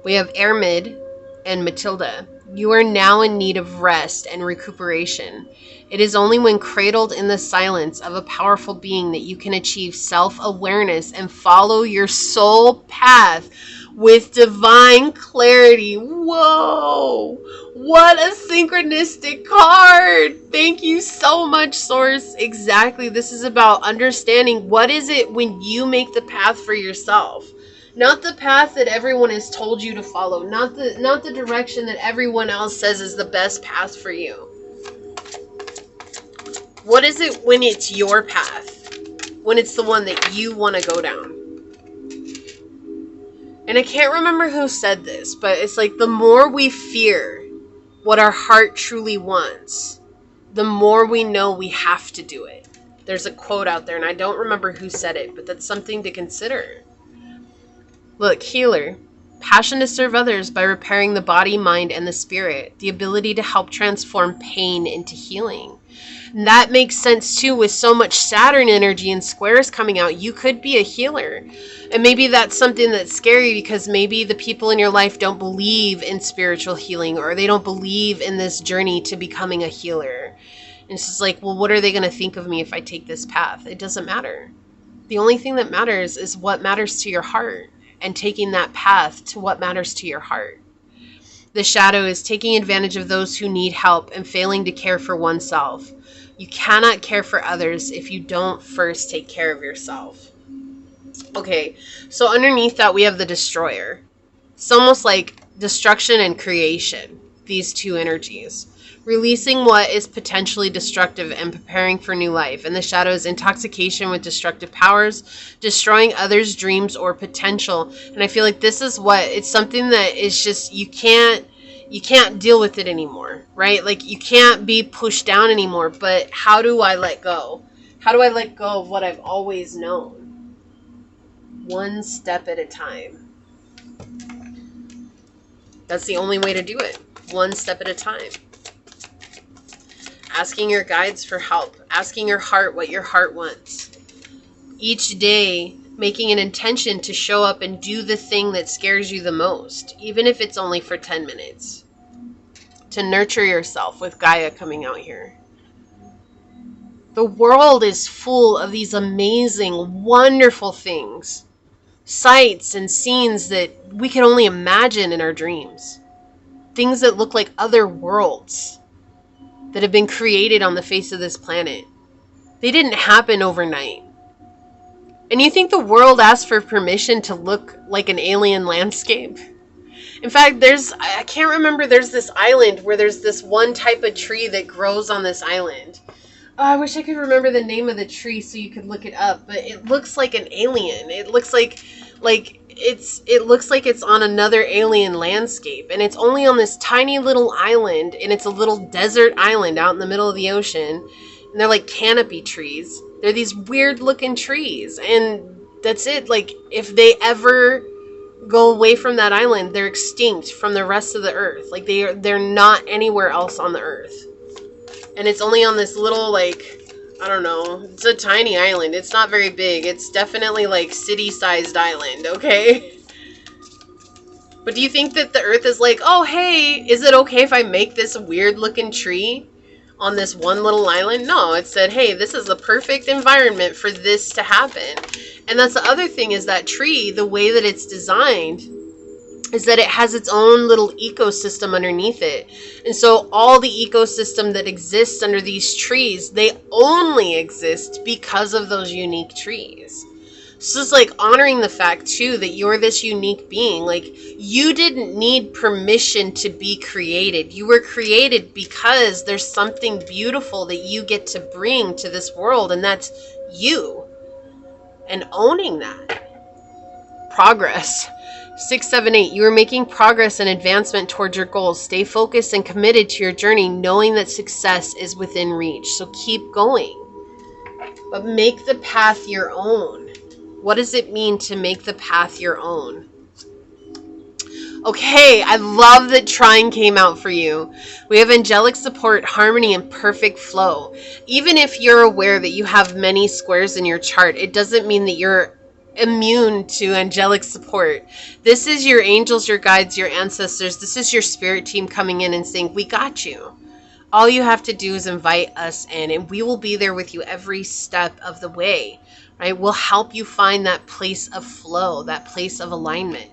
Speaker 1: We have Ermid and Matilda. You are now in need of rest and recuperation. It is only when cradled in the silence of a powerful being that you can achieve self-awareness and follow your soul path with divine clarity. Whoa! What a synchronistic card! Thank you so much, Source. Exactly. This is about understanding what is it when you make the path for yourself. Not the path that everyone has told you to follow. Not the direction that everyone else says is the best path for you. What is it when it's your path? When it's the one that you want to go down? And I can't remember who said this, but it's like the more we fear what our heart truly wants, the more we know we have to do it. There's a quote out there, and I don't remember who said it, but that's something to consider. Look, healer. Passion to serve others by repairing the body, mind, and the spirit. The ability to help transform pain into healing. And that makes sense too with so much Saturn energy and squares coming out. You could be a healer. And maybe that's something that's scary because maybe the people in your life don't believe in spiritual healing, or they don't believe in this journey to becoming a healer. And it's just like, well, what are they going to think of me if I take this path? It doesn't matter. The only thing that matters is what matters to your heart, and taking that path to what matters to your heart. The shadow is taking advantage of those who need help and failing to care for oneself. You cannot care for others if you don't first take care of yourself. Okay, so underneath that we have the destroyer. It's almost like destruction and creation, these two energies. Releasing what is potentially destructive and preparing for new life. And the shadow is intoxication with destructive powers, destroying others' dreams or potential. And I feel like this is it's something that is just, you can't deal with it anymore, right? Like you can't be pushed down anymore. But how do I let go? How do I let go of what I've always known? One step at a time. That's the only way to do it. One step at a time. Asking your guides for help. Asking your heart what your heart wants. Each day, making an intention to show up and do the thing that scares you the most, even if it's only for 10 minutes. To nurture yourself with Gaia coming out here. The world is full of these amazing, wonderful things. Sights and scenes that we can only imagine in our dreams. Things that look like other worlds that have been created on the face of this planet. They didn't happen overnight. And you think the world asked for permission to look like an alien landscape? In fact, I can't remember, there's this island where there's this one type of tree that grows on this island. Oh, I wish I could remember the name of the tree so you could look it up, but it looks like an alien. It looks like it's on another alien landscape, and it's only on this tiny little island, and it's a little desert island out in the middle of the ocean, and they're like canopy trees. They're these weird looking trees, and that's it. Like, if they ever go away from that island, they're extinct from the rest of the earth. Like, they're not anywhere else on the earth. And it's only on this little, like, I don't know, it's a tiny island. It's not very big. It's definitely like city-sized island, okay? But do you think that the earth is like, oh, hey, is it okay if I make this weird looking tree on this one little island? No, it said, hey, this is the perfect environment for this to happen. And that's the other thing, is that tree, the way that it's designed, is that it has its own little ecosystem underneath it. And so all the ecosystem that exists under these trees, they only exist because of those unique trees. So it's like honoring the fact too that you're this unique being. Like, you didn't need permission to be created. You were created because there's something beautiful that you get to bring to this world, and that's you. And owning that. Progress. 678, you are making progress and advancement towards your goals. Stay focused and committed to your journey, knowing that success is within reach. So keep going. But make the path your own. What does it mean to make the path your own? Okay, I love that trine came out for you. We have angelic support, harmony, and perfect flow. Even if you're aware that you have many squares in your chart, it doesn't mean that you're immune to angelic support. This is your angels, your guides, your ancestors. This is your spirit team coming in and saying, we got you. All you have to do is invite us in, and we will be there with you every step of the way, right? We'll help you find that place of flow, that place of alignment.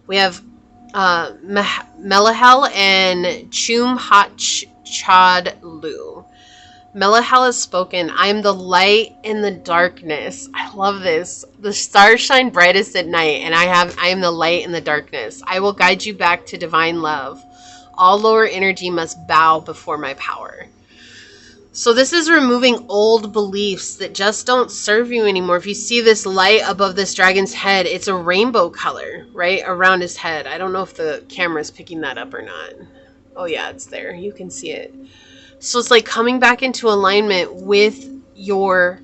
Speaker 1: We have Melahel and Chum Hach Chad Lu. Melahel has spoken. I am the light in the darkness. I love this. The stars shine brightest at night, and I am the light in the darkness. I will guide you back to divine love. All lower energy must bow before my power. So this is removing old beliefs that just don't serve you anymore. If you see this light above this dragon's head, it's a rainbow color, right? Around his head. I don't know if the camera's picking that up or not. Oh yeah, it's there. You can see it. So it's like coming back into alignment with your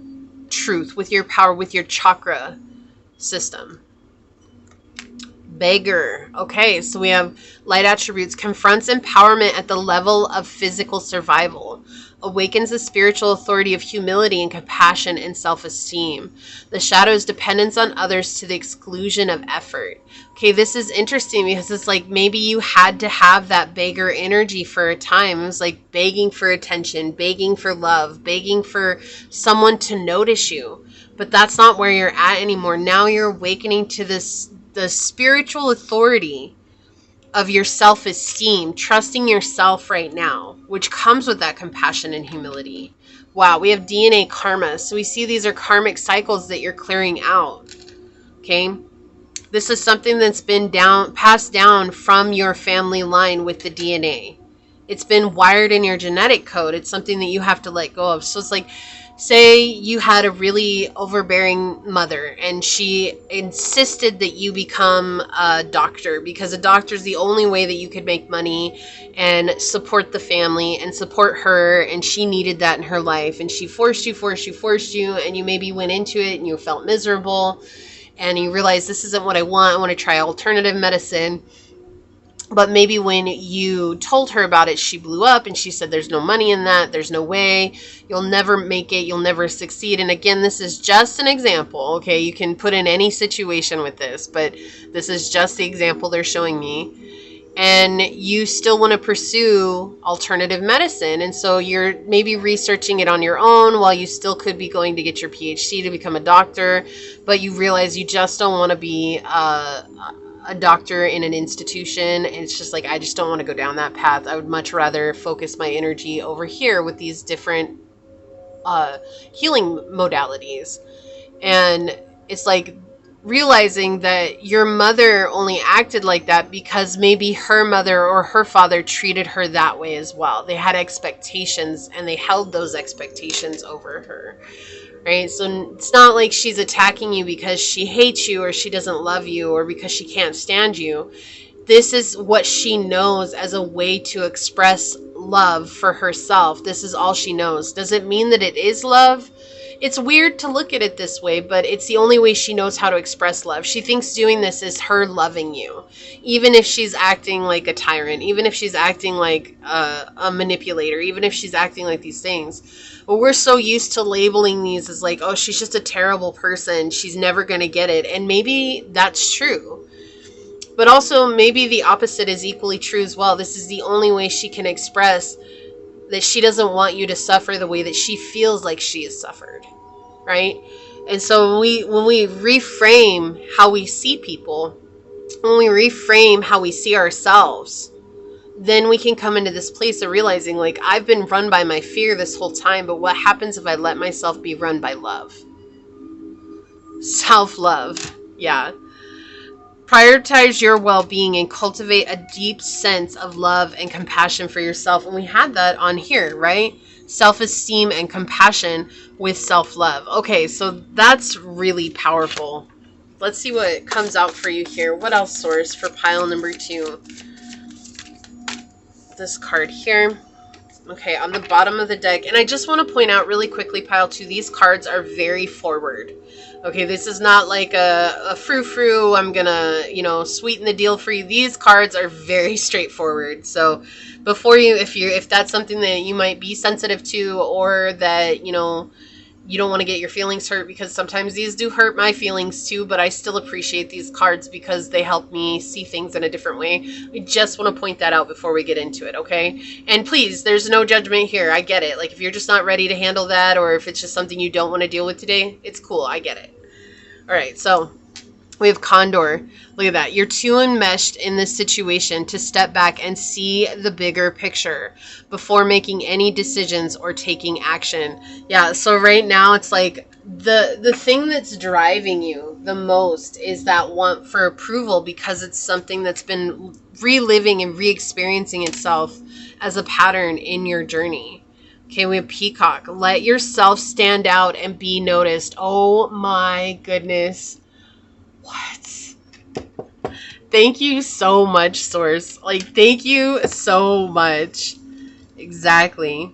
Speaker 1: truth, with your power, with your chakra system. Beggar. Okay, so we have light attributes. Confronts empowerment at the level of physical survival. Awakens the spiritual authority of humility and compassion and self-esteem. The shadow's dependence on others to the exclusion of effort. Okay, this is interesting because it's like maybe you had to have that beggar energy for a time. It was like begging for attention, begging for love, begging for someone to notice you. But that's not where you're at anymore. Now you're awakening to the spiritual authority of your self-esteem, trusting yourself right now, which comes with that compassion and humility. Wow, we have DNA karma. So we see these are karmic cycles that you're clearing out. Okay? This is something that's been passed down from your family line with the DNA. It's been wired in your genetic code. It's something that you have to let go of. So it's like, say you had a really overbearing mother and she insisted that you become a doctor because a doctor is the only way that you could make money and support the family and support her, and she needed that in her life, and she forced you, and you maybe went into it and you felt miserable and you realized this isn't what I want to try alternative medicine. But maybe when you told her about it, she blew up and she said, there's no money in that. There's no way. You'll never make it. You'll never succeed. And again, this is just an example. Okay, you can put in any situation with this, but this is just the example they're showing me. And you still want to pursue alternative medicine. And so you're maybe researching it on your own while you still could be going to get your PhD to become a doctor. But you realize you just don't want to be a doctor in an institution, and it's just like, I just don't want to go down that path. I would much rather focus my energy over here with these different healing modalities. And it's like realizing that your mother only acted like that because maybe her mother or her father treated her that way as well. They had expectations and they held those expectations over her. Right? So it's not like she's attacking you because she hates you or she doesn't love you or because she can't stand you. This is what she knows as a way to express love for herself. This is all she knows. Does it mean that it is love? It's weird to look at it this way, but it's the only way she knows how to express love. She thinks doing this is her loving you, even if she's acting like a tyrant, even if she's acting like a manipulator, even if she's acting like these things. But we're so used to labeling these as like, oh, she's just a terrible person, she's never going to get it. And maybe that's true. But also maybe the opposite is equally true as well. This is the only way she can express that she doesn't want you to suffer the way that she feels like she has suffered, right? And so when we reframe how we see people, when we reframe how we see ourselves, then we can come into this place of realizing, like, I've been run by my fear this whole time, but what happens if I let myself be run by love? Self-love. Yeah. Prioritize your well-being and cultivate a deep sense of love and compassion for yourself. And we had that on here, right? Self-esteem and compassion with self-love. Okay, so that's really powerful. Let's see what comes out for you here. What else, Source, for pile number 2? This card here. Okay, on the bottom of the deck. And I just want to point out really quickly, pile 2, these cards are very forward. Okay, this is not like a frou-frou, I'm gonna, sweeten the deal for you. These cards are very straightforward. So before if that's something that you might be sensitive to, or that, you don't want to get your feelings hurt, because sometimes these do hurt my feelings too, but I still appreciate these cards because they help me see things in a different way. I just want to point that out before we get into it, okay? And please, there's no judgment here. I get it. Like, if you're just not ready to handle that, or if it's just something you don't want to deal with today, it's cool. I get it. All right, so we have Condor. Look at that. You're too enmeshed in this situation to step back and see the bigger picture before making any decisions or taking action. Yeah, so right now it's like the thing that's driving you the most is that want for approval, because it's something that's been reliving and re-experiencing itself as a pattern in your journey. Okay, we have Peacock. Let yourself stand out and be noticed. Oh my goodness. What? Thank you so much, Source. Like, thank you so much. Exactly.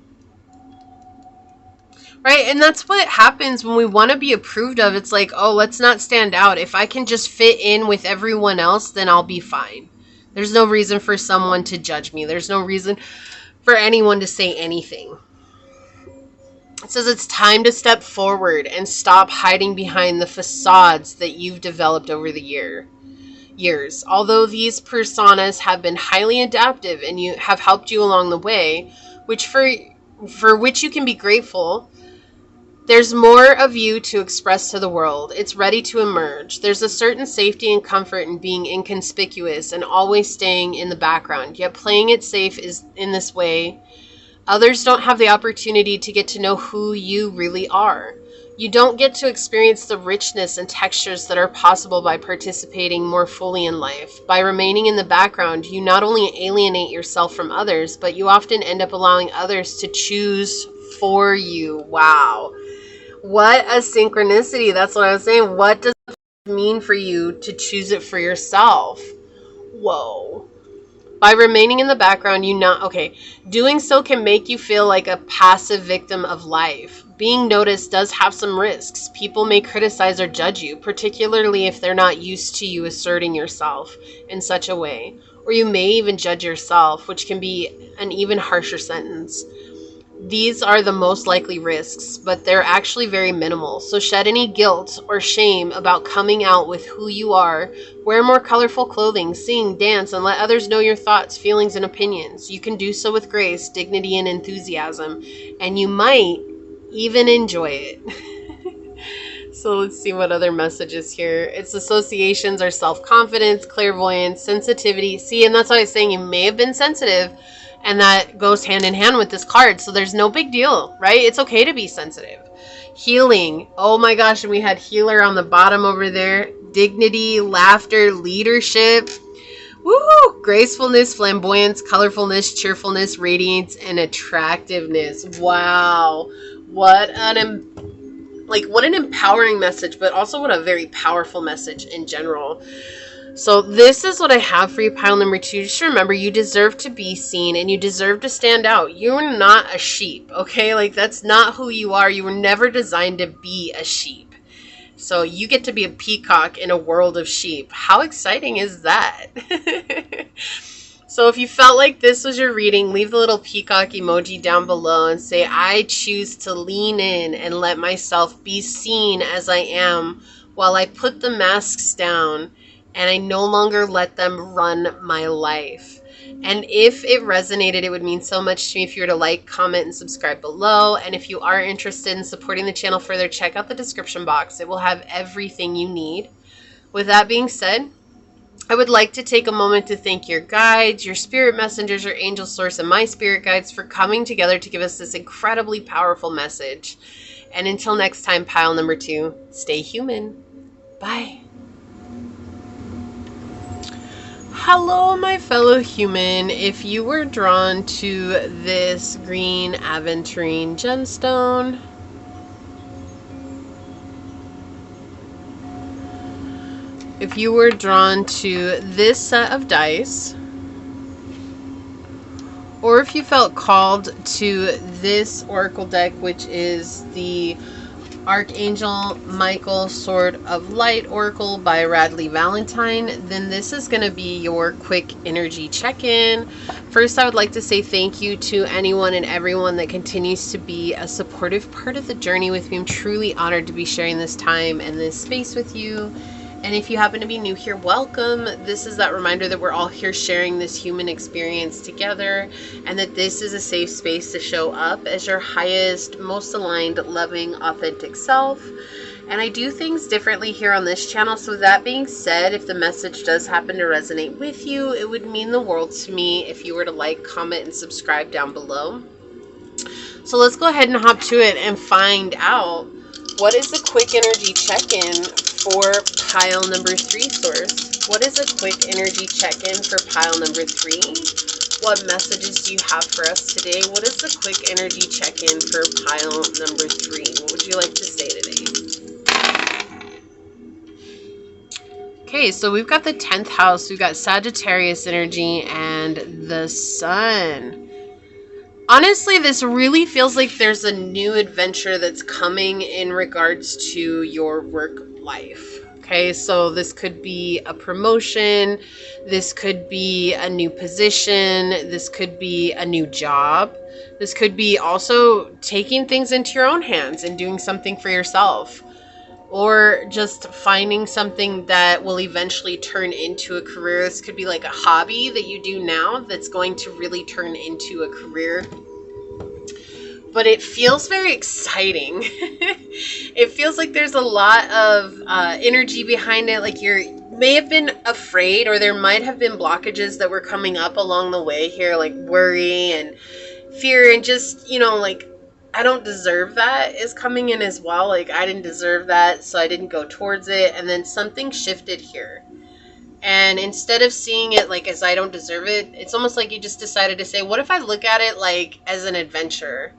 Speaker 1: Right? And that's what happens when we want to be approved of. It's like, oh, let's not stand out. If I can just fit in with everyone else, then I'll be fine. There's no reason for someone to judge me. There's no reason for anyone to say anything. It says it's time to step forward and stop hiding behind the facades that you've developed over the years. Although these personas have been highly adaptive and you have helped you along the way, which for which you can be grateful, there's more of you to express to the world. It's ready to emerge. There's a certain safety and comfort in being inconspicuous and always staying in the background, yet playing it safe is in this way. Others don't have the opportunity to get to know who you really are. You don't get to experience the richness and textures that are possible by participating more fully in life. By remaining in the background, you not only alienate yourself from others, but you often end up allowing others to choose for you. Wow. What a synchronicity. That's what I was saying. What does it mean for you to choose it for yourself? Whoa. By remaining in the background, doing so can make you feel like a passive victim of life. Being noticed does have some risks. People may criticize or judge you, particularly if they're not used to you asserting yourself in such a way. Or you may even judge yourself, which can be an even harsher sentence. These are the most likely risks, but they're actually very minimal. So shed any guilt or shame about coming out with who you are. Wear more colorful clothing, sing, dance, and let others know your thoughts, feelings, and opinions. You can do so with grace, dignity, and enthusiasm, and you might even enjoy it. So let's see what other messages here. Its associations are self-confidence, clairvoyance, sensitivity. See, and that's why I was saying you may have been sensitive, and that goes hand in hand with this card. So there's no big deal, right? It's okay to be sensitive. Healing. Oh my gosh. And we had healer on the bottom over there. Dignity, laughter, leadership. Woo! Gracefulness, flamboyance, colorfulness, cheerfulness, radiance, and attractiveness. Wow. What an empowering message, but also what a very powerful message in general. So this is what I have for you, pile number 2. Just remember, you deserve to be seen and you deserve to stand out. You're not a sheep, okay? Like, that's not who you are. You were never designed to be a sheep. So you get to be a peacock in a world of sheep. How exciting is that? So if you felt like this was your reading, leave the little peacock emoji down below and say, I choose to lean in and let myself be seen as I am while I put the masks down and I no longer let them run my life. And if it resonated, it would mean so much to me if you were to like, comment, and subscribe below. And if you are interested in supporting the channel further, check out the description box. It will have everything you need. With that being said, I would like to take a moment to thank your guides, your spirit messengers, your angel source, and my spirit guides for coming together to give us this incredibly powerful message. And until next time, pile number 2, stay human. Bye. Hello, my fellow human. If you were drawn to this green aventurine gemstone, if you were drawn to this set of dice, or if you felt called to this oracle deck, which is the Archangel Michael Sword of Light Oracle by Radley Valentine, then this is going to be your quick energy check-in. First, I would like to say thank you to anyone and everyone that continues to be a supportive part of the journey with me. I'm truly honored to be sharing this time and this space with you. And if you happen to be new here, welcome. This is that reminder that we're all here sharing this human experience together, and that this is a safe space to show up as your highest, most aligned, loving, authentic self. And I do things differently here on this channel. So with that being said, if the message does happen to resonate with you, it would mean the world to me if you were to like, comment, and subscribe down below. So let's go ahead and hop to it and find out what is the quick energy check-in for pile number 3, source. What is a quick energy check-in for pile number 3? What messages do you have for us today? What is the quick energy check-in for pile number 3? What would you like to say today? Okay, so we've got the 10th house. We've got Sagittarius energy and the sun. Honestly, this really feels like there's a new adventure that's coming in regards to your work life. Okay, so this could be a promotion, this could be a new position, this could be a new job, this could be also taking things into your own hands and doing something for yourself, or just finding something that will eventually turn into a career. This could be like a hobby that you do now that's going to really turn into a career. But it feels very exciting. It feels like there's a lot of energy behind it. Like you may have been afraid, or there might have been blockages that were coming up along the way here, like worry and fear and just, like, I don't deserve that is coming in as well. Like, I didn't deserve that, so I didn't go towards it. And then something shifted here. And instead of seeing it like as I don't deserve it, it's almost like you just decided to say, what if I look at it like as an adventure?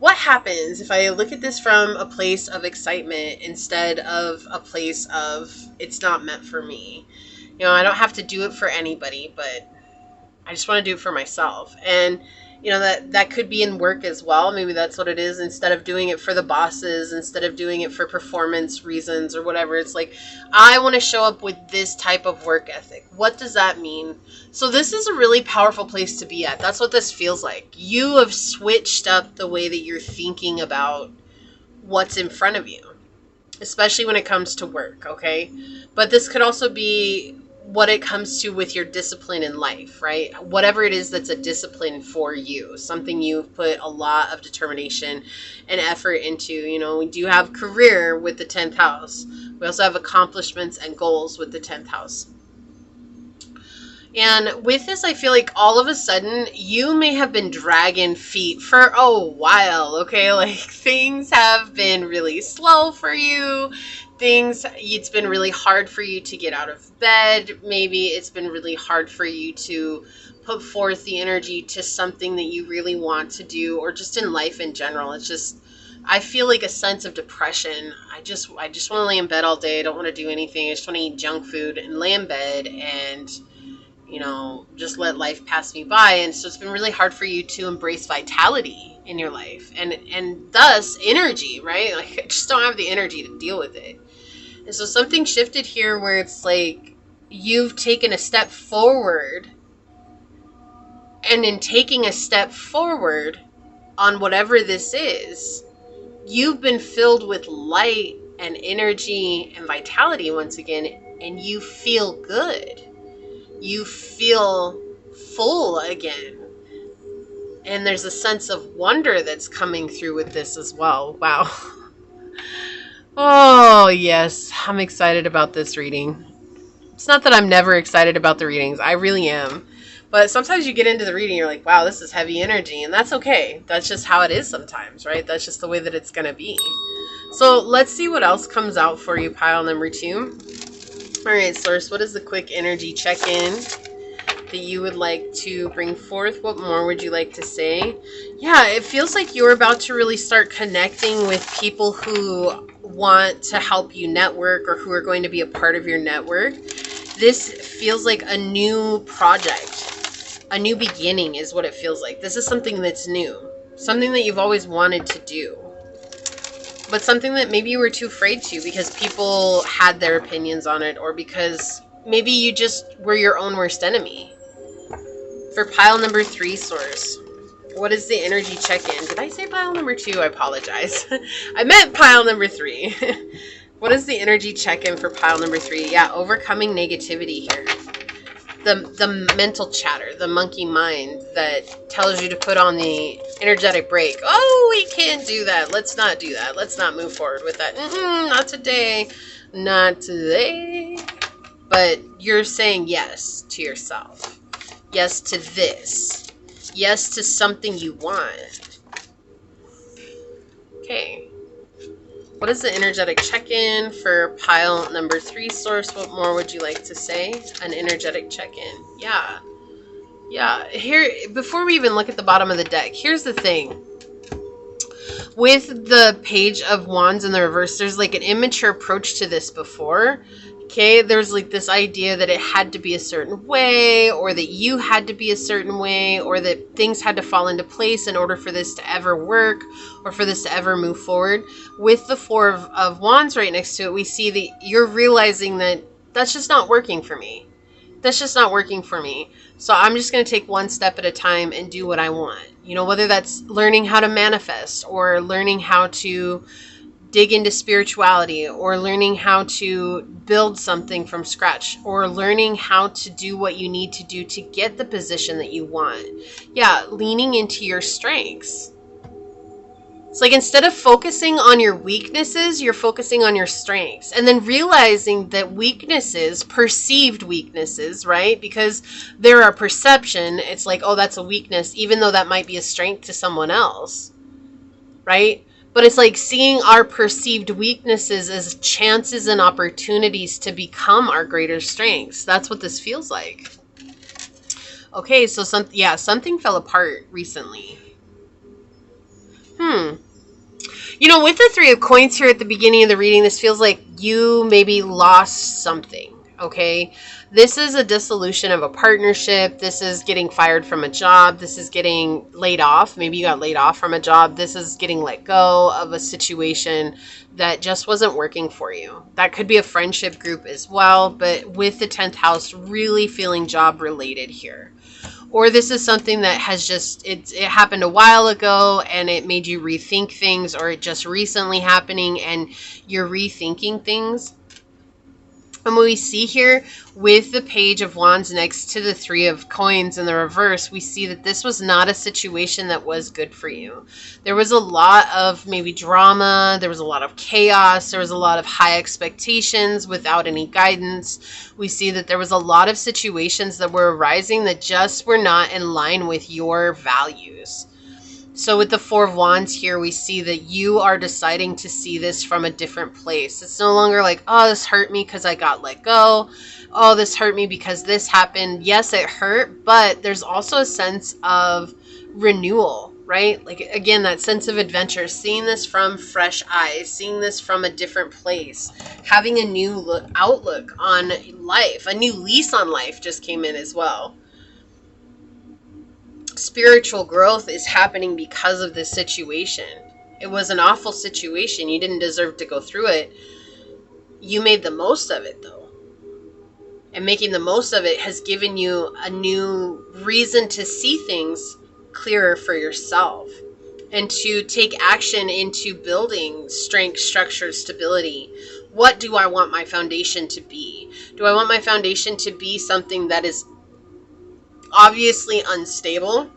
Speaker 1: What happens if I look at this from a place of excitement instead of a place of it's not meant for me? I don't have to do it for anybody, but I just want to do it for myself. And that could be in work as well. Maybe that's what it is. Instead of doing it for the bosses, instead of doing it for performance reasons or whatever, it's like, I want to show up with this type of work ethic. What does that mean? So this is a really powerful place to be at. That's what this feels like. You have switched up the way that you're thinking about what's in front of you, especially when it comes to work, okay? But this could also be what it comes to with your discipline in life, right? Whatever it is that's a discipline for you, something you've put a lot of determination and effort into. We do have career with the 10th house. We also have accomplishments and goals with the 10th house. And with this, I feel like all of a sudden you may have been dragging feet for a while, okay? Like, things have been really slow for you. It's been really hard for you to get out of bed. Maybe it's been really hard for you to put forth the energy to something that you really want to do, or just in life in general. It's just I feel like a sense of depression. I just want to lay in bed all day. I don't want to do anything. I just want to eat junk food and lay in bed and, just let life pass me by. And so it's been really hard for you to embrace vitality in your life and thus energy, right? Like, I just don't have the energy to deal with it. And so something shifted here where it's like you've taken a step forward, and in taking a step forward on whatever this is, you've been filled with light and energy and vitality once again, and you feel good. You feel full again. And there's a sense of wonder that's coming through with this as well. Wow. Oh, yes. I'm excited about this reading. It's not that I'm never excited about the readings. I really am. But sometimes you get into the reading, you're like, wow, this is heavy energy. And that's okay. That's just how it is sometimes, right? That's just the way that it's going to be. So let's see what else comes out for you, pile number 2. All right, Source, what is the quick energy check-in that you would like to bring forth? What more would you like to say? Yeah, it feels like you're about to really start connecting with people who want to help you network or who are going to be a part of your network. This feels like a new project, a new beginning is what it feels like. This is something that's new, something that you've always wanted to do, but something that maybe you were too afraid to because people had their opinions on it, or because maybe you just were your own worst enemy. For pile number 3, Source, what is the energy check-in? Did I say pile number 2? I apologize. I meant pile number 3. What is the energy check-in for pile number 3? Yeah, overcoming negativity here. The mental chatter, the monkey mind that tells you to put on the energetic brake. Oh, we can't do that. Let's not do that. Let's not move forward with that. Not today. Not today. But you're saying yes to yourself. Yes to this. Yes to something you want. Okay. What is the energetic check-in for pile number 3, Source? What more would you like to say? An energetic check-in. Yeah. Yeah. Here, before we even look at the bottom of the deck, here's the thing. With the Page of Wands in the reverse, there's like an immature approach to this before. Okay, there's like this idea that it had to be a certain way, or that you had to be a certain way, or that things had to fall into place in order for this to ever work, or for this to ever move forward. With the Four of Wands right next to it, we see that you're realizing that that's just not working for me. That's just not working for me. So I'm just going to take one step at a time and do what I want. You know, whether that's learning how to manifest, or learning how to dig into spirituality, or learning how to build something from scratch, or learning how to do what you need to do to get the position that you want. Yeah, leaning into your strengths. It's like instead of focusing on your weaknesses, you're focusing on your strengths. And then realizing that weaknesses, perceived weaknesses, right? Because they're our perception. It's like, oh, that's a weakness, even though that might be a strength to someone else, right? But it's like seeing our perceived weaknesses as chances and opportunities to become our greater strengths. That's what this feels like. Okay, so something fell apart recently. You know, with the 3 of Coins here at the beginning of the reading, this feels like you maybe lost something, okay? This is a dissolution of a partnership. This is getting fired from a job. This is getting laid off. Maybe you got laid off from a job. This is getting let go of a situation that just wasn't working for you. That could be a friendship group as well, but with the 10th house really feeling job related here. Or this is something that has just, it happened a while ago and it made you rethink things, or it just recently happening and you're rethinking things. And what we see here with the Page of Wands next to the 3 of Coins in the reverse, we see that this was not a situation that was good for you. There was a lot of maybe drama. There was a lot of chaos. There was a lot of high expectations without any guidance. We see that there was a lot of situations that were arising that just were not in line with your values. So with the 4 of Wands here, we see that you are deciding to see this from a different place. It's no longer like, oh, this hurt me because I got let go. Oh, this hurt me because this happened. Yes, it hurt, but there's also a sense of renewal. right? Like, again, that sense of adventure, seeing this from fresh eyes, seeing this from a different place, having a new outlook on life, a new lease on life just came in as well. Spiritual growth is happening because of this situation. It was an awful situation. You didn't deserve to go through it. You made the most of it, though. And making the most of it has given you a new reason to see things clearer for yourself and to take action into building strength, structure, stability. What do I want my foundation to be? Do I want my foundation to be something that is obviously unstable?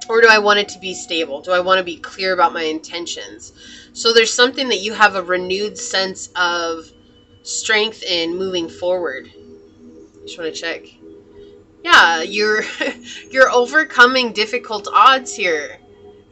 Speaker 1: Or do I want it to be stable? Do I want to be clear about my intentions? So there's something that you have a renewed sense of strength in moving forward. Just want to check. Yeah, you're overcoming difficult odds here.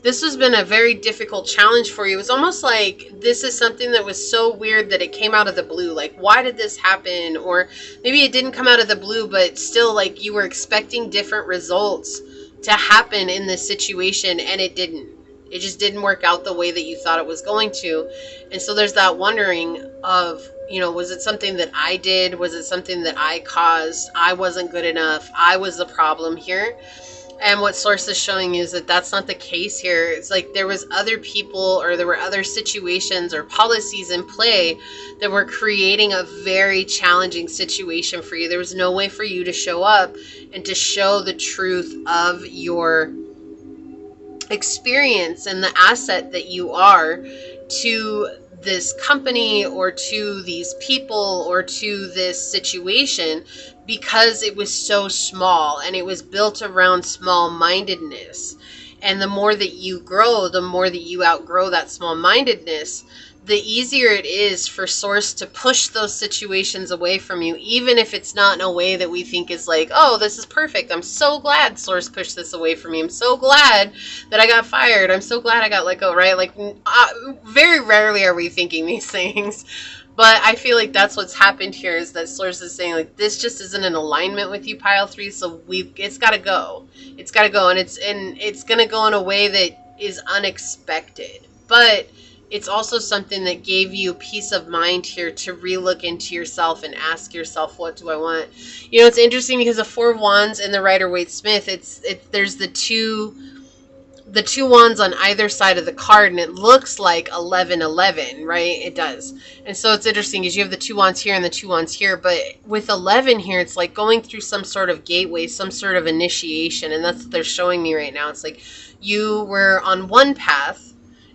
Speaker 1: This has been a very difficult challenge for you. It's almost like this is something that was so weird that it came out of the blue. Like, why did this happen? Or maybe it didn't come out of the blue, but still, like, you were expecting different results to happen in this situation, and it didn't. It just didn't work out the way that you thought it was going to. And so there's that wondering of, was it something that I did? Was it something that I caused? I wasn't good enough. I was the problem here. And what Source is showing you is that that's not the case here. It's like there was other people, or there were other situations or policies in play that were creating a very challenging situation for you. There was no way for you to show up and to show the truth of your experience and the asset that you are to this company or to these people or to this situation, because it was so small and it was built around small-mindedness. And the more that you grow, the more that you outgrow that small-mindedness, the easier it is for Source to push those situations away from you, even if it's not in a way that we think is like, oh, this is perfect. I'm so glad Source pushed this away from me. I'm so glad that I got fired. I'm so glad I got let go, right? Like, very rarely are we thinking these things. But I feel like that's what's happened here, is that Source is saying, like, this just isn't in alignment with you, Pile 3, so it's got to go. It's got to go, and it's going to go in a way that is unexpected. But it's also something that gave you peace of mind here to relook into yourself and ask yourself, what do I want? It's interesting because the Four of Wands and the Rider-Waite-Smith, there's the two wands on either side of the card, and it looks like 11-11, right? It does. And so it's interesting because you have the two wands here and the two wands here, but with 11 here, it's like going through some sort of gateway, some sort of initiation, and that's what they're showing me right now. It's like you were on one path,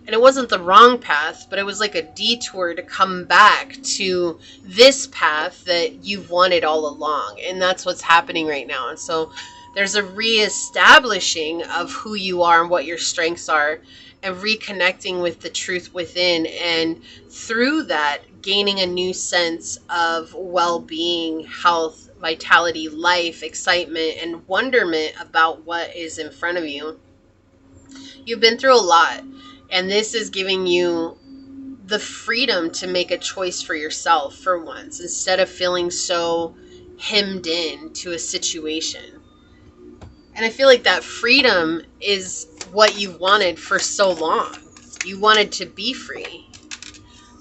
Speaker 1: and it wasn't the wrong path, but it was like a detour to come back to this path that you've wanted all along. And that's what's happening right now. And so there's a reestablishing of who you are and what your strengths are, and reconnecting with the truth within. And through that, gaining a new sense of well-being, health, vitality, life, excitement, and wonderment about what is in front of you. You've been through a lot. And this is giving you the freedom to make a choice for yourself for once, instead of feeling so hemmed in to a situation. And I feel like that freedom is what you wanted for so long. You wanted to be free.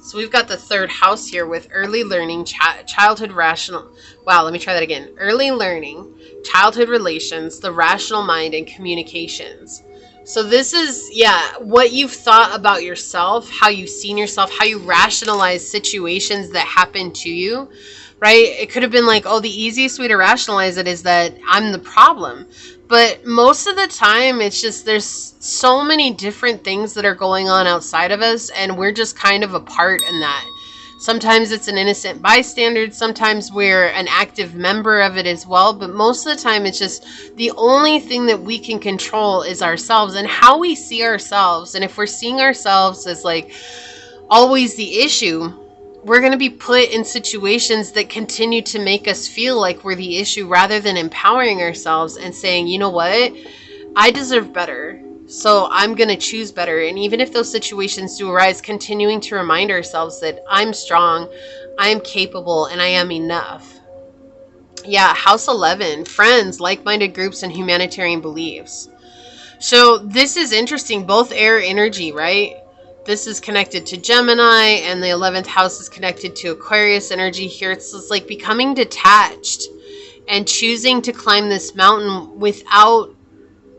Speaker 1: So we've got the third house here with early learning, childhood rational. Wow, let me try that again. Early learning, childhood relations, the rational mind, and communications. So this is, what you've thought about yourself, how you've seen yourself, how you rationalize situations that happen to you, right? It could have been like, oh, the easiest way to rationalize it is that I'm the problem. But most of the time, it's just there's so many different things that are going on outside of us, and we're just kind of a part in that. Sometimes it's an innocent bystander. Sometimes we're an active member of it as well. But most of the time, it's just the only thing that we can control is ourselves and how we see ourselves. And if we're seeing ourselves as like always the issue, we're going to be put in situations that continue to make us feel like we're the issue, rather than empowering ourselves and saying, you know what, I deserve better. So I'm going to choose better. And even if those situations do arise, continuing to remind ourselves that I'm strong, I'm capable, and I am enough. Yeah, House 11, friends, like-minded groups, and humanitarian beliefs. So this is interesting. Both air energy, right? This is connected to Gemini, and the 11th house is connected to Aquarius energy here. It's like becoming detached and choosing to climb this mountain without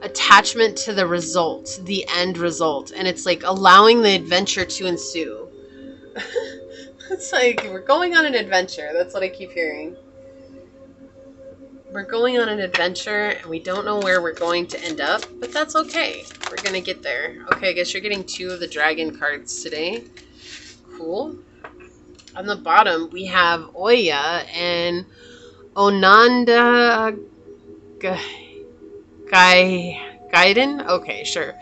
Speaker 1: attachment to the result, the end result. And it's like allowing the adventure to ensue. It's like we're going on an adventure. That's what I keep hearing. We're going on an adventure and we don't know where we're going to end up, but that's okay. We're going to get there. Okay, I guess you're getting 2 of the dragon cards today. Cool. On the bottom, we have Oya and Onanda Gaiden? Okay, sure.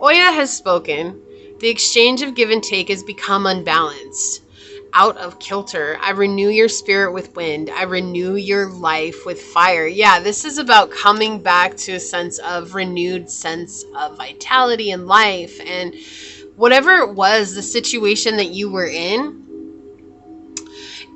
Speaker 1: Oya has spoken. The exchange of give and take has become unbalanced. Out of kilter. I renew your spirit with wind. I renew your life with fire. Yeah, this is about coming back to a sense of renewed sense of vitality and life. And whatever it was, the situation that you were in,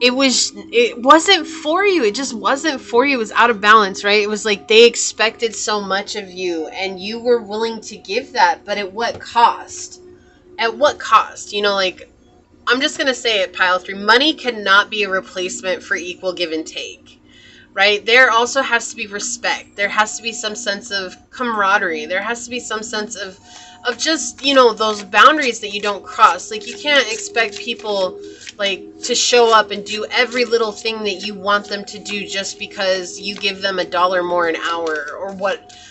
Speaker 1: it wasn't for you. It just wasn't for you. It was out of balance, right? It was like they expected so much of you and you were willing to give that, but at what cost? At what cost? You know, like, I'm just going to say it, pile 3. Money cannot be a replacement for equal give and take, right? There also has to be respect. There has to be some sense of camaraderie. There has to be some sense of just, you know, those boundaries that you don't cross. Like, you can't expect people, like, to show up and do every little thing that you want them to do just because you give them $1 more an hour or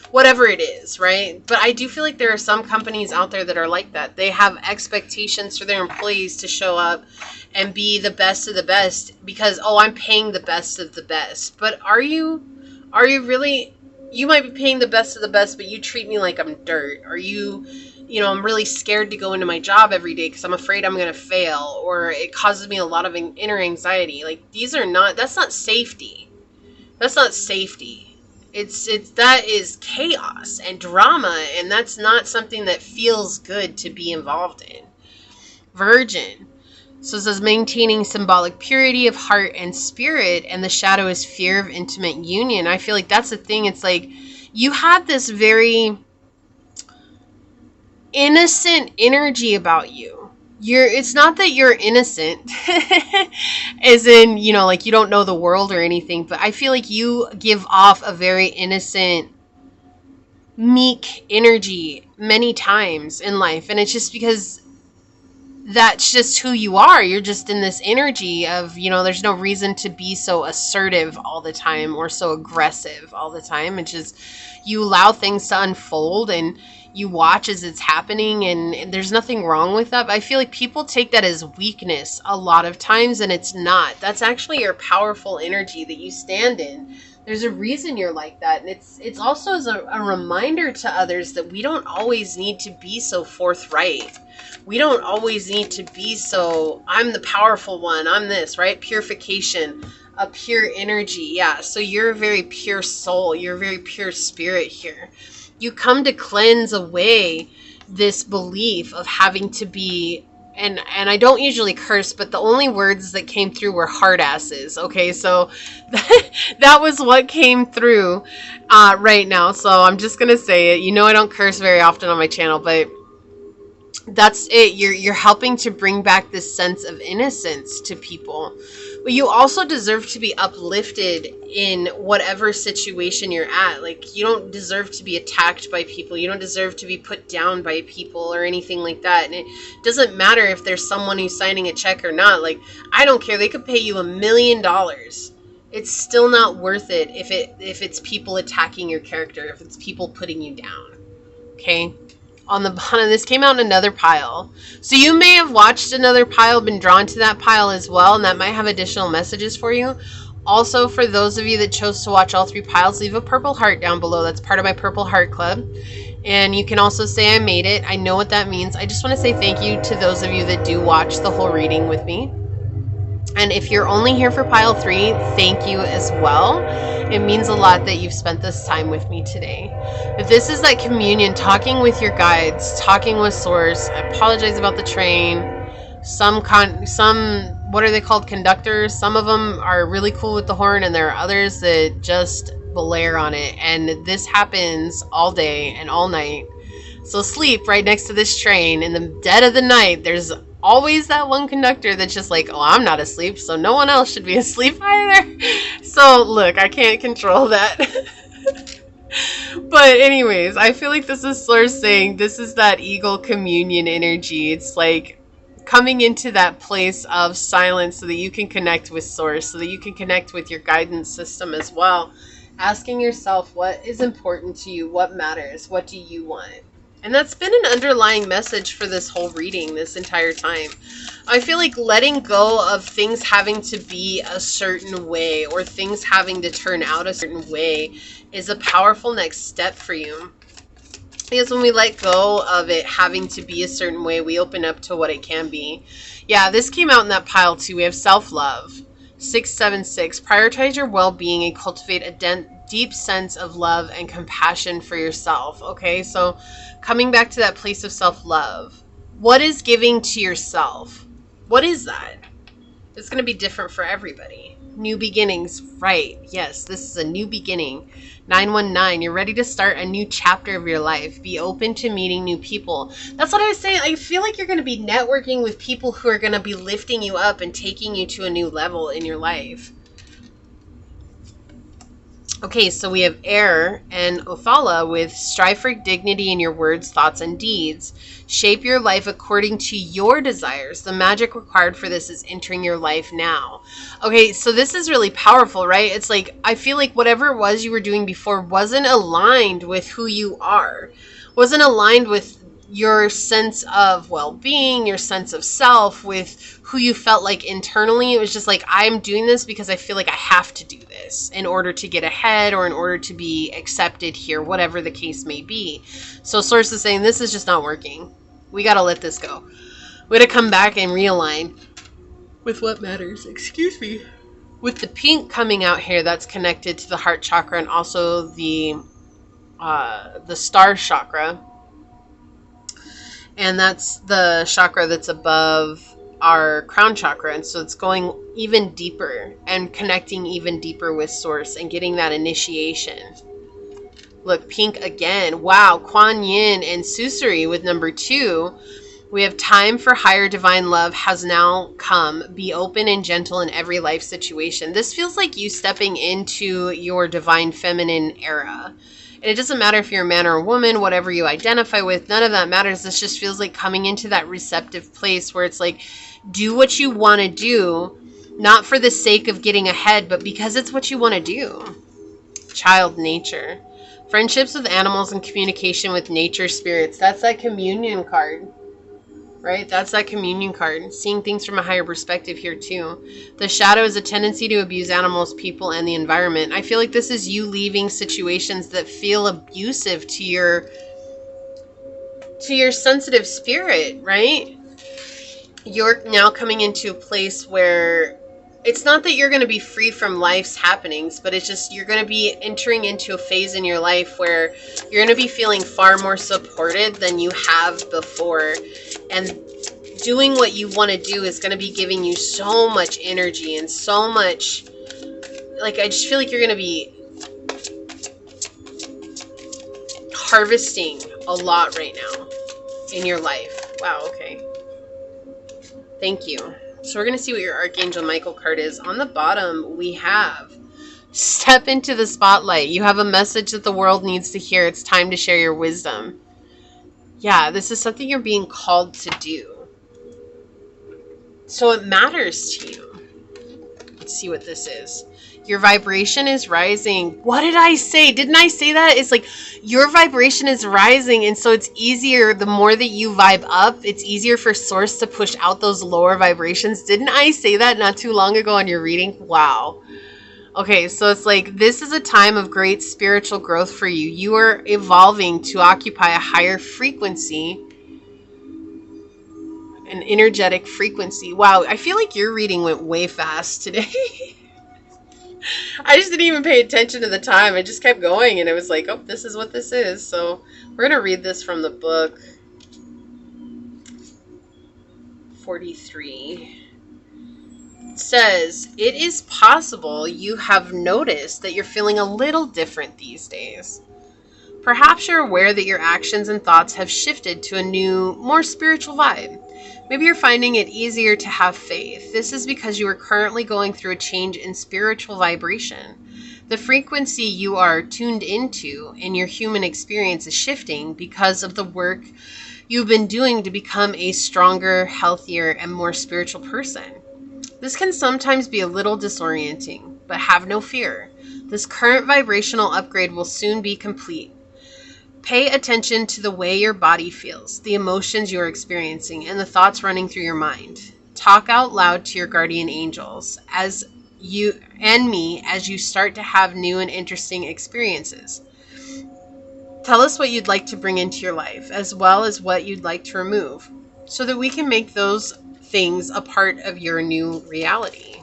Speaker 1: whatever it is, right? But I do feel like there are some companies out there that are like that. They have expectations for their employees to show up and be the best of the best because, oh, I'm paying the best of the best. But are you really? You might be paying the best of the best, but you treat me like I'm dirt. Are you, you know, I'm really scared to go into my job every day because I'm afraid I'm going to fail, or it causes me a lot of inner anxiety. Like, that's not safety. That's not safety. That is chaos and drama, and that's not something that feels good to be involved in. Virgin. So it says maintaining symbolic purity of heart and spirit, and the shadow is fear of intimate union. I feel like that's the thing. It's like you had this very innocent energy about you. It's not that you're innocent as in, you know, like you don't know the world or anything, but I feel like you give off a very innocent, meek energy many times in life. And it's just because that's just who you are. You're just in this energy of, you know, there's no reason to be so assertive all the time or so aggressive all the time. It's just you allow things to unfold and you watch as it's happening, and there's nothing wrong with that. But I feel like people take that as weakness a lot of times, and it's not. That's actually your powerful energy that you stand in. There's a reason you're like that, and it's also as a reminder to others that we don't always need to be so forthright. We don't always need to be so, I'm the powerful one, I'm this, right? Purification, a pure energy. Yeah, so you're a very pure soul. You're a very pure spirit here. You come to cleanse away this belief of having to be, and I don't usually curse, but the only words that came through were hard asses. Okay, so that was what came through right now. So I'm just gonna say it. You know, I don't curse very often on my channel, but that's it. You're helping to bring back this sense of innocence to people. But you also deserve to be uplifted in whatever situation you're at. Like, you don't deserve to be attacked by people. You don't deserve to be put down by people or anything like that. And it doesn't matter if there's someone who's signing a check or not. Like, I don't care. They could pay you $1 million. It's still not worth it if it's people attacking your character, if it's people putting you down. Okay? On the bottom, this came out in another pile. So you may have watched another pile, been drawn to that pile as well, and that might have additional messages for you. Also, for those of you that chose to watch all 3 piles, leave a purple heart down below. That's part of my Purple Heart Club. And you can also say I made it. I know what that means. I just want to say thank you to those of you that do watch the whole reading with me. And if you're only here for pile 3, thank you as well. It means a lot that you've spent this time with me today. If this is that communion, talking with your guides, talking with Source. I apologize about the train. Some, what are they called? Conductors. Some of them are really cool with the horn, and there are others that just blare on it. And this happens all day and all night. So sleep right next to this train in the dead of the night. There's always that one conductor that's just like, oh, I'm not asleep, so no one else should be asleep either. So look, I can't control that. But anyways, I feel like this is Source saying this is that eagle communion energy. It's like coming into that place of silence so that you can connect with Source, so that you can connect with your guidance system as well. Asking yourself what is important to you, what matters, what do you want? And that's been an underlying message for this whole reading this entire time. I feel like letting go of things having to be a certain way or things having to turn out a certain way is a powerful next step for you. Because when we let go of it having to be a certain way, we open up to what it can be. Yeah, this came out in that pile too. We have self-love. 676. Prioritize your well-being and cultivate a deep sense of love and compassion for yourself. Okay, so coming back to that place of self-love. What is giving to yourself? What is that? It's going to be different for everybody. New beginnings, right? Yes, this is a new beginning. 919, you're ready to start a new chapter of your life. Be open to meeting new people. That's what I was saying. I feel like you're going to be networking with people who are going to be lifting you up and taking you to a new level in your life. Okay, so we have Air and Othala with strive for dignity in your words, thoughts, and deeds. Shape your life according to your desires. The magic required for this is entering your life now. Okay, so this is really powerful, right? It's like, I feel like whatever it was you were doing before wasn't aligned with who you are. Wasn't aligned with your sense of well-being, your sense of self, with who you felt like internally. It was just like, I'm doing this because I feel like I have to do this in order to get ahead or in order to be accepted here, whatever the case may be. So Source is saying this is just not working. We got to let this go. We got to come back and realign with what matters. Excuse me. With the pink coming out here, that's connected to the heart chakra and also the star chakra. And that's the chakra that's above our crown chakra. And so it's going even deeper and connecting even deeper with Source and getting that initiation. Look, pink again. Wow, Kuan Yin and Susuri with number 2. We have time for higher divine love has now come. Be open and gentle in every life situation. This feels like you stepping into your divine feminine era. And it doesn't matter if you're a man or a woman, whatever you identify with, none of that matters. This just feels like coming into that receptive place where it's like, do what you want to do, not for the sake of getting ahead, but because it's what you want to do. Child nature. Friendships with animals and communication with nature spirits. That's that communion card. Right? That's that communion card. Seeing things from a higher perspective here too. The shadow is a tendency to abuse animals, people, and the environment. I feel like this is you leaving situations that feel abusive to your sensitive spirit, right? You're now coming into a place where it's not that you're going to be free from life's happenings, but it's just you're going to be entering into a phase in your life where you're going to be feeling far more supported than you have before. And doing what you want to do is going to be giving you so much energy and so much, like, I just feel like you're going to be harvesting a lot right now in your life. Wow, okay. Thank you. So we're going to see what your Archangel Michael card is. On the bottom, we have step into the spotlight. You have a message that the world needs to hear. It's time to share your wisdom. Yeah, this is something you're being called to do. So it matters to you. Let's see what this is. Your vibration is rising. What did I say? Didn't I say that? It's like your vibration is rising, and so it's easier. The more that you vibe up, it's easier for Source to push out those lower vibrations. Didn't I say that not too long ago on your reading? Wow. Okay, so it's like this is a time of great spiritual growth for you. You are evolving to occupy a higher frequency, an energetic frequency. Wow, I feel like your reading went way fast today. I just didn't even pay attention to the time. I just kept going, and it was like, oh, this is what this is. So we're going to read this from the book 43. says, it is possible you have noticed that you're feeling a little different these days. Perhaps you're aware that your actions and thoughts have shifted to a new, more spiritual vibe. Maybe you're finding it easier to have faith. This is because you are currently going through a change in spiritual vibration. The frequency you are tuned into in your human experience is shifting because of the work you've been doing to become a stronger, healthier, and more spiritual person. This can sometimes be a little disorienting, but have no fear. This current vibrational upgrade will soon be complete. Pay attention to the way your body feels, the emotions you're experiencing, and the thoughts running through your mind. Talk out loud to your guardian angels as you and me as you start to have new and interesting experiences. Tell us what you'd like to bring into your life, as well as what you'd like to remove, so that we can make those things a part of your new reality.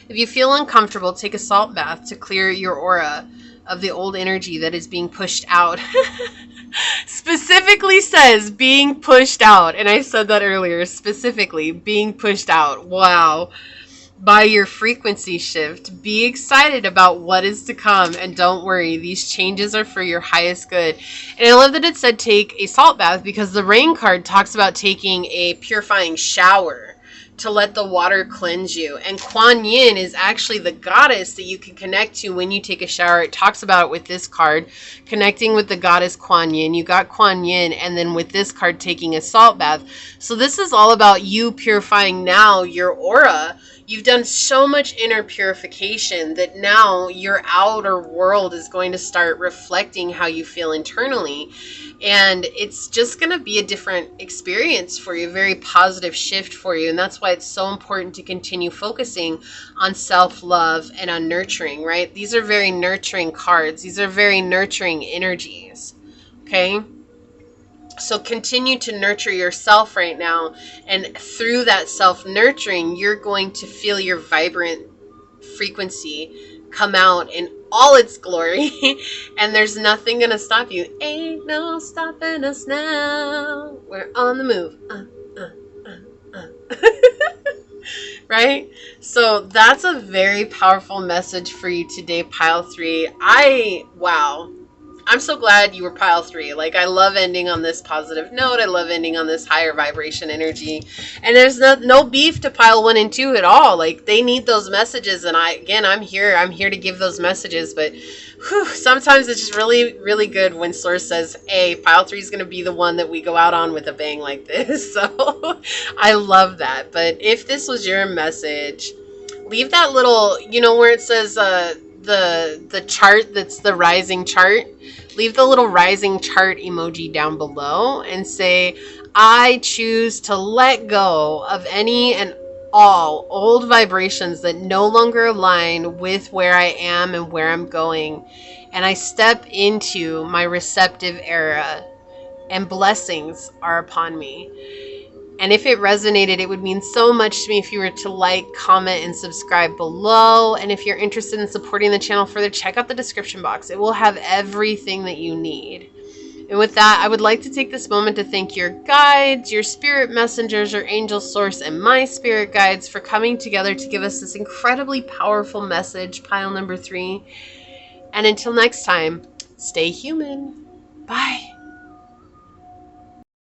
Speaker 1: If you feel uncomfortable, take a salt bath to clear your aura of the old energy that is being pushed out. Specifically says being pushed out. And I said that earlier, specifically being pushed out. Wow. By your frequency shift. Be excited about what is to come. And don't worry, these changes are for your highest good. And I love that it said take a salt bath, because the rain card talks about taking a purifying shower to let the water cleanse you. And Kuan Yin is actually the goddess that you can connect to when you take a shower. It talks about it with this card, connecting with the goddess Kuan Yin. You got Kuan Yin, and then with this card, taking a salt bath. So this is all about you purifying now your aura. You've done so much inner purification that now your outer world is going to start reflecting how you feel internally. And it's just going to be a different experience for you, a very positive shift for you. And that's why it's so important to continue focusing on self-love and on nurturing, right? These are very nurturing cards. These are very nurturing energies, okay? So continue to nurture yourself right now. And through that self-nurturing, you're going to feel your vibrant frequency come out in all its glory. And there's nothing going to stop you. Ain't no stopping us now. We're on the move. Right? So that's a very powerful message for you today, Pile 3. Wow. I'm so glad you were Pile 3. Like, I love ending on this positive note. I love ending on this higher vibration energy. And there's no beef to Pile 1 and 2 at all. Like, they need those messages. And I'm here to give those messages. But sometimes it's just really, really good when Source says, hey, Pile 3 is going to be the one that we go out on with a bang like this. So I love that. But if this was your message, leave that little, where it says the chart, that's the rising chart. Leave the little rising chart emoji down below and say, I choose to let go of any and all old vibrations that no longer align with where I am and where I'm going. And I step into my receptive era, and blessings are upon me. And if it resonated, it would mean so much to me if you were to like, comment, and subscribe below. And if you're interested in supporting the channel further, check out the description box. It will have everything that you need. And with that, I would like to take this moment to thank your guides, your spirit messengers, your angel source, and my spirit guides for coming together to give us this incredibly powerful message, Pile number 3. And until next time, stay human. Bye.